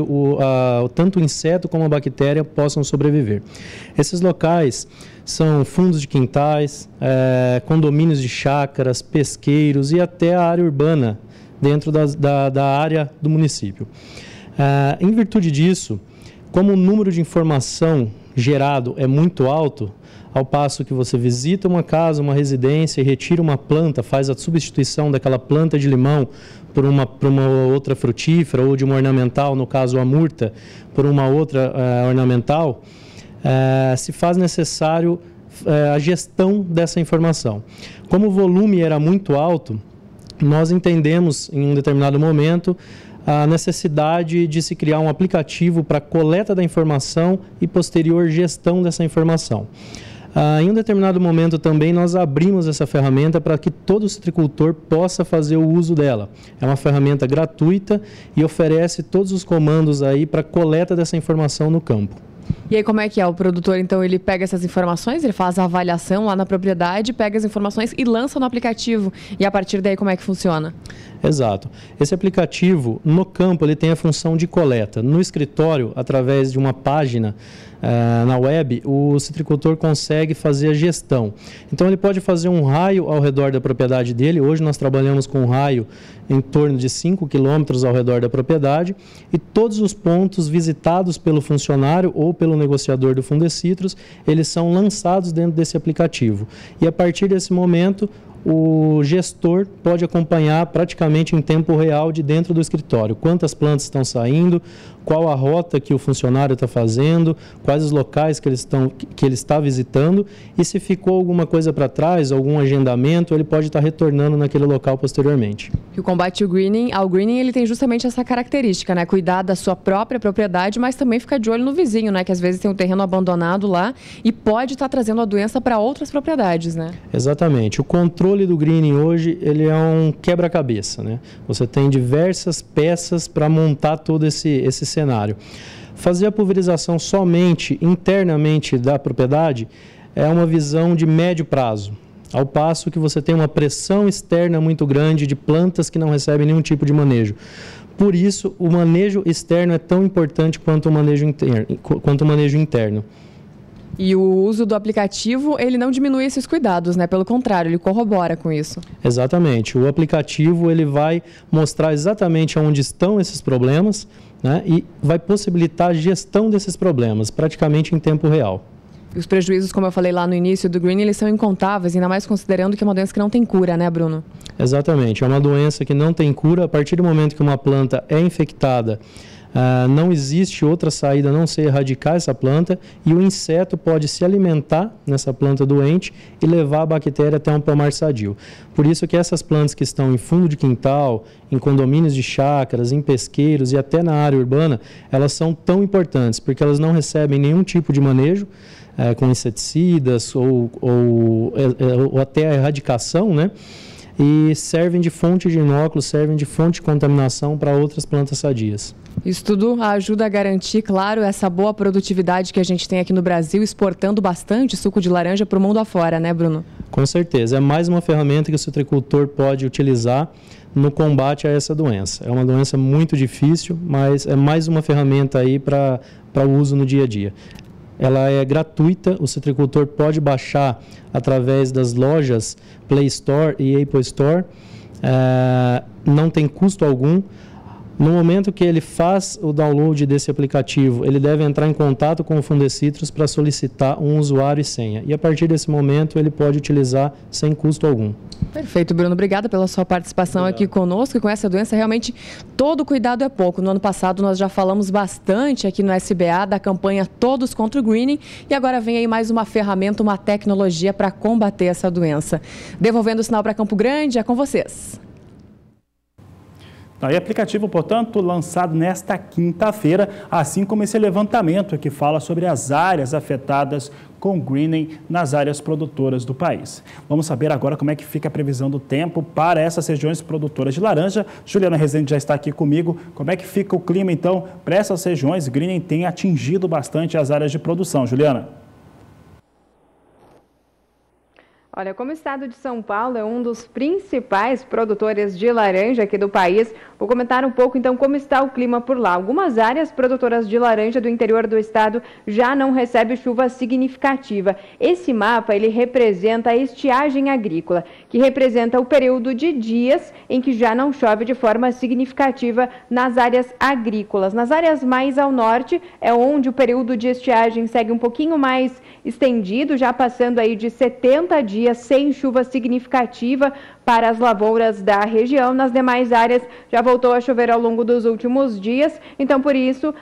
tanto o inseto como a bactéria possam sobreviver. Esses locais são fundos de quintais, condomínios de chácaras, pesqueiros e até a área urbana dentro da área do município. Em virtude disso, como o número de informação gerado é muito alto, ao passo que você visita uma casa, uma residência e retira uma planta, faz a substituição daquela planta de limão por uma outra frutífera ou de uma ornamental, no caso a murta, por uma outra ornamental, se faz necessário a gestão dessa informação. Como o volume era muito alto, nós entendemos em um determinado momento a necessidade de se criar um aplicativo para coleta da informação e posterior gestão dessa informação. Em um determinado momento também nós abrimos essa ferramenta para que todo citricultor possa fazer o uso dela. É uma ferramenta gratuita e oferece todos os comandos aí para coleta dessa informação no campo. E aí como é que é? O produtor, então, ele pega essas informações, ele faz a avaliação lá na propriedade, pega as informações e lança no aplicativo. E a partir daí como é que funciona? Exato. Esse aplicativo, no campo, ele tem a função de coleta. No escritório, através de uma página na web, o citricultor consegue fazer a gestão. Então, ele pode fazer um raio ao redor da propriedade dele. Hoje, nós trabalhamos com um raio em torno de 5 quilômetros ao redor da propriedade e todos os pontos visitados pelo funcionário ou pelo negociador do Fundecitrus, eles são lançados dentro desse aplicativo. E, a partir desse momento, o gestor pode acompanhar praticamente em tempo real de dentro do escritório quantas plantas estão saindo, qual a rota que o funcionário está fazendo, quais os locais que ele está visitando e se ficou alguma coisa para trás, algum agendamento, ele pode estar retornando naquele local posteriormente. E o combate ao greening, ele tem justamente essa característica, né? Cuidar da sua própria propriedade, mas também ficar de olho no vizinho, né? Que às vezes tem um terreno abandonado lá e pode estar trazendo a doença para outras propriedades, né? Exatamente. O controle do greening hoje, ele é um quebra-cabeça, né? Você tem diversas peças para montar todo esse cenário. Fazer a pulverização somente internamente da propriedade é uma visão de médio prazo, ao passo que você tem uma pressão externa muito grande de plantas que não recebem nenhum tipo de manejo. Por isso, o manejo externo é tão importante quanto o manejo interno. E o uso do aplicativo, ele não diminui esses cuidados, né? Pelo contrário, ele corrobora com isso. Exatamente. O aplicativo, ele vai mostrar exatamente onde estão esses problemas, né? E vai possibilitar a gestão desses problemas, praticamente em tempo real. E os prejuízos, como eu falei lá no início do greening, eles são incontáveis, ainda mais considerando que é uma doença que não tem cura, né, Bruno? Exatamente. É uma doença que não tem cura. A partir do momento que uma planta é infectada, não existe outra saída a não ser erradicar essa planta e o inseto pode se alimentar nessa planta doente e levar a bactéria até um pomar sadio. Por isso que essas plantas que estão em fundo de quintal, em condomínios de chácaras, em pesqueiros e até na área urbana, elas são tão importantes porque elas não recebem nenhum tipo de manejo com inseticidas ou até a erradicação, né? E servem de fonte de inóculo, servem de fonte de contaminação para outras plantas sadias. Isso tudo ajuda a garantir, claro, essa boa produtividade que a gente tem aqui no Brasil, exportando bastante suco de laranja para o mundo afora, né, Bruno? Com certeza. É mais uma ferramenta que o citricultor pode utilizar no combate a essa doença. É uma doença muito difícil, mas é mais uma ferramenta aí para o uso no dia a dia. Ela é gratuita, o citricultor pode baixar através das lojas Play Store e Apple Store, não tem custo algum. No momento que ele faz o download desse aplicativo, ele deve entrar em contato com o Fundecitrus para solicitar um usuário e senha. E a partir desse momento ele pode utilizar sem custo algum. Perfeito, Bruno. Obrigada pela sua participação aqui conosco. E com essa doença, realmente, todo cuidado é pouco. No ano passado, nós já falamos bastante aqui no SBA da campanha Todos contra o Greening. E agora vem aí mais uma ferramenta, uma tecnologia para combater essa doença. Devolvendo o sinal para Campo Grande, é com vocês. E aplicativo, portanto, lançado nesta quinta-feira, assim como esse levantamento que fala sobre as áreas afetadas com greening nas áreas produtoras do país. Vamos saber agora como é que fica a previsão do tempo para essas regiões produtoras de laranja. Juliana Rezende já está aqui comigo. Como é que fica o clima, então, para essas regiões? Greening tem atingido bastante as áreas de produção. Juliana. Olha, como o estado de São Paulo é um dos principais produtores de laranja aqui do país, vou comentar um pouco então como está o clima por lá. Algumas áreas produtoras de laranja do interior do estado já não recebem chuva significativa. Esse mapa, ele representa a estiagem agrícola, que representa o período de dias em que já não chove de forma significativa nas áreas agrícolas. Nas áreas mais ao norte é onde o período de estiagem segue um pouquinho mais estendido, já passando aí de 70 dias sem chuva significativa para as lavouras da região. Nas demais áreas já voltou a chover ao longo dos últimos dias, então por isso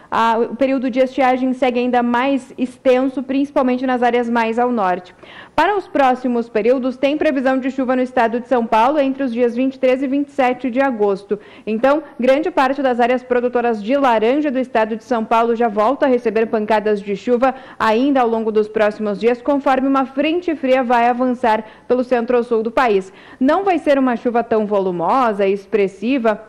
o período de estiagem segue ainda mais extenso, principalmente nas áreas mais ao norte. Para os próximos períodos, tem previsão de chuva no estado de São Paulo entre os dias 23 e 27 de agosto. Então, grande parte das áreas produtoras de laranja do estado de São Paulo já volta a receber pancadas de chuva ainda ao longo dos próximos dias, conforme uma frente fria vai avançar pelo centro-sul do país. Não vai ser uma chuva tão volumosa e expressiva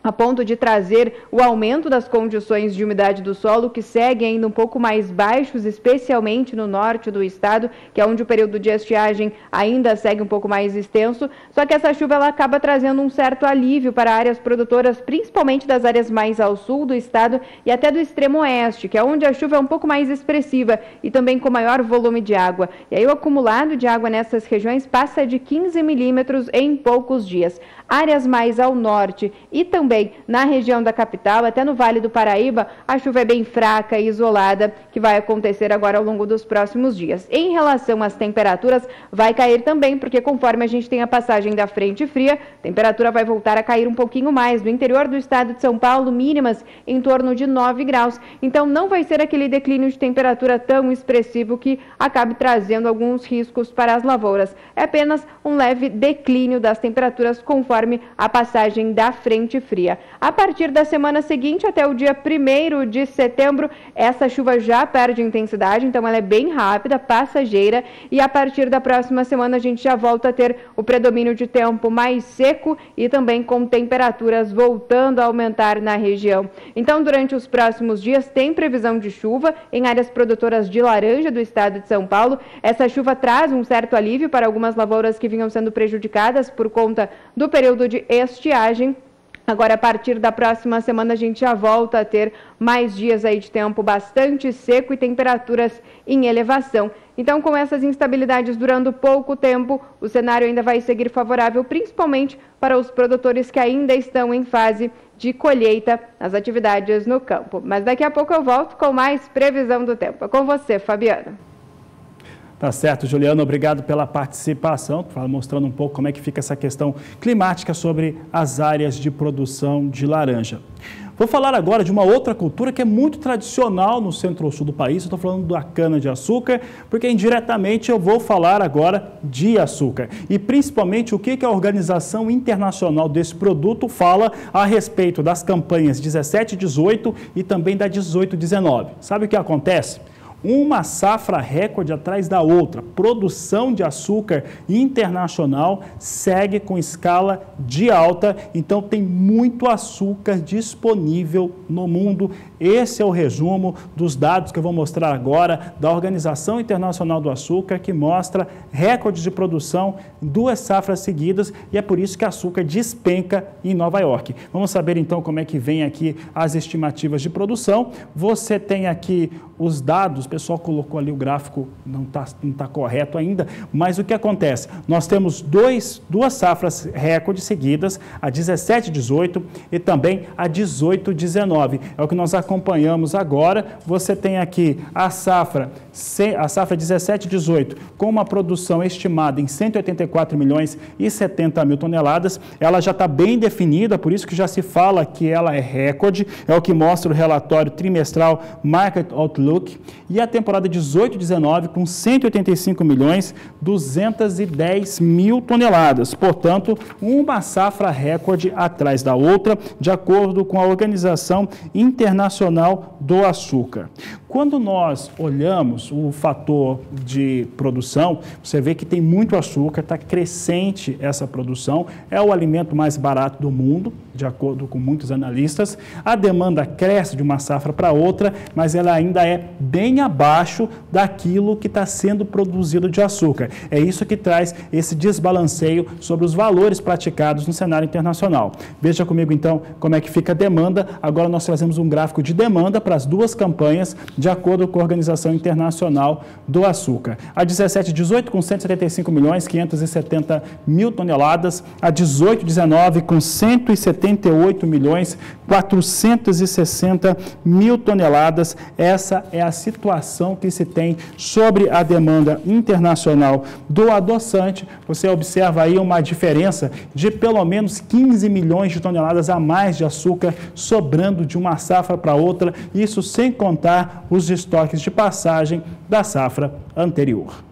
a ponto de trazer o aumento das condições de umidade do solo, que seguem ainda um pouco mais baixos, especialmente no norte do estado, que é onde o período de estiagem ainda segue um pouco mais extenso. Só que essa chuva ela acaba trazendo um certo alívio para áreas produtoras, principalmente das áreas mais ao sul do estado e até do extremo oeste, que é onde a chuva é um pouco mais expressiva e também com maior volume de água. E aí o acumulado de água nessas regiões passa de 15 milímetros em poucos dias. Áreas mais ao norte e também na região da capital, até no Vale do Paraíba, a chuva é bem fraca e isolada, que vai acontecer agora ao longo dos próximos dias. Em relação às temperaturas, vai cair também, porque conforme a gente tem a passagem da frente fria, a temperatura vai voltar a cair um pouquinho mais. No interior do estado de São Paulo, mínimas em torno de 9 graus. Então não vai ser aquele declínio de temperatura tão expressivo que acabe trazendo alguns riscos para as lavouras. É apenas um leve declínio das temperaturas conforme a passagem da frente fria. A partir da semana seguinte, até o dia 1º de setembro, essa chuva já perde intensidade, então ela é bem rápida, passageira, e a partir da próxima semana a gente já volta a ter o predomínio de tempo mais seco e também com temperaturas voltando a aumentar na região. Então, durante os próximos dias, tem previsão de chuva em áreas produtoras de laranja do estado de São Paulo. Essa chuva traz um certo alívio para algumas lavouras que vinham sendo prejudicadas por conta do período de estiagem. Agora, a partir da próxima semana, a gente já volta a ter mais dias aí de tempo bastante seco e temperaturas em elevação. Então, com essas instabilidades durando pouco tempo, o cenário ainda vai seguir favorável, principalmente para os produtores que ainda estão em fase de colheita nas atividades no campo. Mas daqui a pouco eu volto com mais previsão do tempo. É com você, Fabiana. Tá certo, Juliana, obrigado pela participação, mostrando um pouco como é que fica essa questão climática sobre as áreas de produção de laranja. Vou falar agora de uma outra cultura que é muito tradicional no centro-sul do país. Eu estou falando da cana-de-açúcar, porque indiretamente eu vou falar agora de açúcar. E principalmente o que a Organização Internacional desse produto fala a respeito das campanhas 17 e 18 e também da 18 e 19. Sabe o que acontece? Uma safra recorde atrás da outra. Produção de açúcar internacional segue com escala de alta, então tem muito açúcar disponível no mundo. Esse é o resumo dos dados que eu vou mostrar agora da Organização Internacional do Açúcar, que mostra recordes de produção em 2 safras seguidas, e é por isso que o açúcar despenca em Nova York. Vamos saber então como é que vem aqui as estimativas de produção. Você tem aqui os dados pessoal colocou ali o gráfico, não tá correto ainda, mas o que acontece? Nós temos duas safras recordes seguidas, a 17-18 e também a 18-19. É o que nós acompanhamos agora. Você tem aqui a safra 17-18 com uma produção estimada em 184 milhões e 70 mil toneladas. Ela já está bem definida, por isso que já se fala que ela é recorde, é o que mostra o relatório trimestral Market Outlook. E a temporada 18-19 com 185 milhões 210 mil toneladas. Portanto, uma safra recorde atrás da outra, de acordo com a Organização Internacional do Açúcar. Quando nós olhamos o fator de produção, você vê que tem muito açúcar, está crescente essa produção, é o alimento mais barato do mundo, de acordo com muitos analistas. A demanda cresce de uma safra para outra, mas ela ainda é bem abaixo daquilo que está sendo produzido de açúcar. É isso que traz esse desbalanceio sobre os valores praticados no cenário internacional. Veja comigo então como é que fica a demanda. Agora nós trazemos um gráfico de demanda para as duas campanhas, de acordo com a Organização Internacional do Açúcar. A 17-18 com 175 milhões 570 mil toneladas, a 18-19 com 178 milhões 460 mil toneladas. Essa é a situação que se tem sobre a demanda internacional do adoçante. Você observa aí uma diferença de pelo menos 15 milhões de toneladas a mais de açúcar sobrando de uma safra para outra, isso sem contar os estoques de passagem da safra anterior.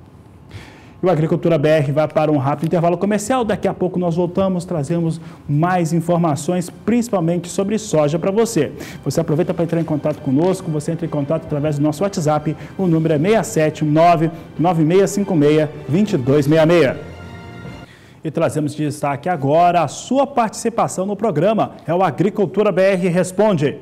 E o Agricultura BR vai para um rápido intervalo comercial. Daqui a pouco nós voltamos, trazemos mais informações, principalmente sobre soja para você. Você aproveita para entrar em contato conosco, você entra em contato através do nosso WhatsApp, o número é 679-9656-2266. E trazemos de destaque agora a sua participação no programa. É o Agricultura BR Responde.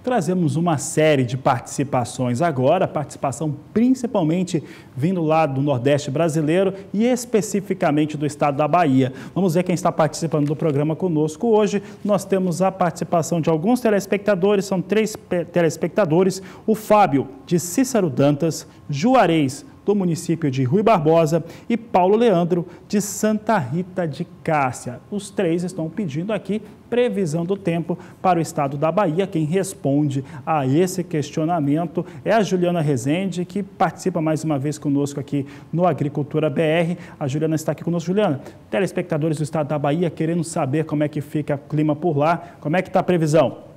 Trazemos uma série de participações agora, participação principalmente vindo lá do Nordeste brasileiro e especificamente do estado da Bahia. Vamos ver quem está participando do programa conosco hoje. Nós temos a participação de alguns telespectadores, são 3 telespectadores, o Fábio de Cícero Dantas, Juarez, do município de Rui Barbosa, e Paulo Leandro, de Santa Rita de Cássia. Os 3 estão pedindo aqui previsão do tempo para o estado da Bahia. Quem responde a esse questionamento é a Juliana Rezende, que participa mais uma vez conosco aqui no Agricultura BR. A Juliana está aqui conosco. Juliana, telespectadores do estado da Bahia querendo saber como é que fica o clima por lá, como é que está a previsão?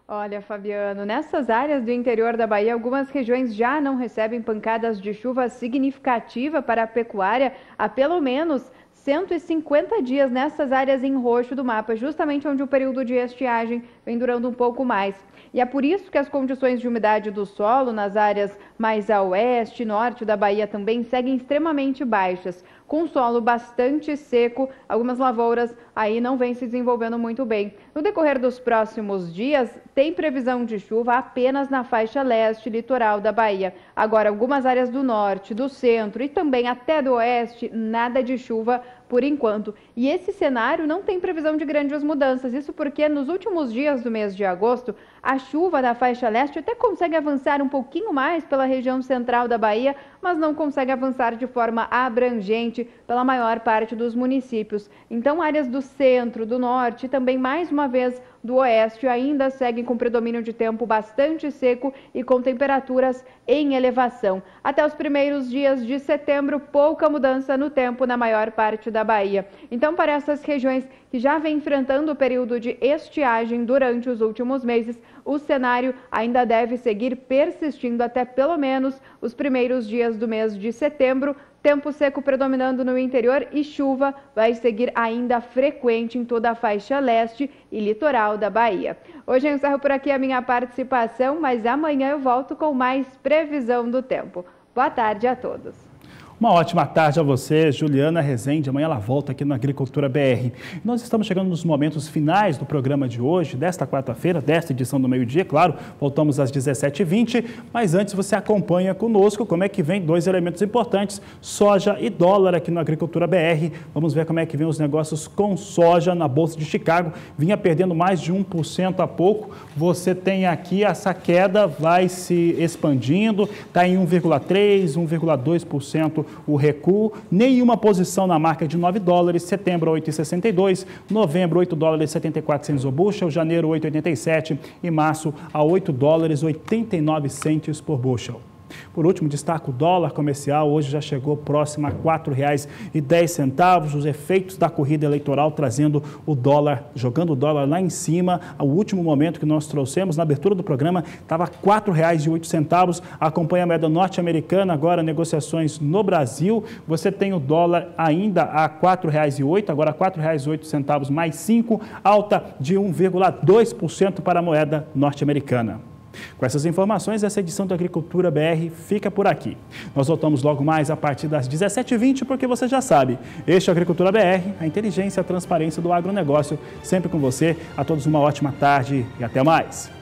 Olha, Fabiano, nessas áreas do interior da Bahia, algumas regiões já não recebem pancadas de chuva significativa para a pecuária há pelo menos 150 dias nessas áreas em roxo do mapa, justamente onde o período de estiagem vem durando um pouco mais. E é por isso que as condições de umidade do solo nas áreas mais a oeste e norte da Bahia também seguem extremamente baixas. Com solo bastante seco, algumas lavouras aí não vêm se desenvolvendo muito bem. No decorrer dos próximos dias, tem previsão de chuva apenas na faixa leste litoral da Bahia. Agora, algumas áreas do norte, do centro e também até do oeste, nada de chuva por enquanto. E esse cenário não tem previsão de grandes mudanças. Isso porque nos últimos dias do mês de agosto, a chuva da faixa leste até consegue avançar um pouquinho mais pela região central da Bahia, mas não consegue avançar de forma abrangente pela maior parte dos municípios. Então, áreas do centro, do norte e também, mais uma vez, do oeste ainda seguem com predomínio de tempo bastante seco e com temperaturas em elevação. Até os primeiros dias de setembro, pouca mudança no tempo na maior parte da Bahia. Então, para essas regiões que já vem enfrentando o período de estiagem durante os últimos meses, o cenário ainda deve seguir persistindo até pelo menos os primeiros dias do mês de setembro. Tempo seco predominando no interior e chuva vai seguir ainda frequente em toda a faixa leste e litoral da Bahia. Hoje eu encerro por aqui a minha participação, mas amanhã eu volto com mais previsão do tempo. Boa tarde a todos. Uma ótima tarde a você, Juliana Rezende. Amanhã ela volta aqui no Agricultura BR. Nós estamos chegando nos momentos finais do programa de hoje, desta quarta-feira, desta edição do meio-dia, claro. Voltamos às 17h20, mas antes você acompanha conosco como é que vem dois elementos importantes, soja e dólar aqui no Agricultura BR. Vamos ver como é que vem os negócios com soja na Bolsa de Chicago. Vinha perdendo mais de 1% há pouco. Você tem aqui essa queda, vai se expandindo, está em 1,3%, 1,2%. O recuo, nenhuma posição na marca de $9, setembro 8,62, novembro $8,74 o bushel, janeiro 8,87 e março a $8,89 por bushel. Por último, destaco o dólar comercial, hoje já chegou próximo a R$ 4,10, os efeitos da corrida eleitoral trazendo o dólar, jogando o dólar lá em cima. O último momento que nós trouxemos na abertura do programa estava R$ 4,08, acompanha a moeda norte-americana, agora negociações no Brasil, você tem o dólar ainda a R$ 4,08, agora R$ 4,08 mais 5, alta de 1,2% para a moeda norte-americana. Com essas informações, essa edição do Agricultura BR fica por aqui. Nós voltamos logo mais a partir das 17h20, porque você já sabe, este é o Agricultura BR, a inteligência e a transparência do agronegócio, sempre com você. A todos uma ótima tarde e até mais.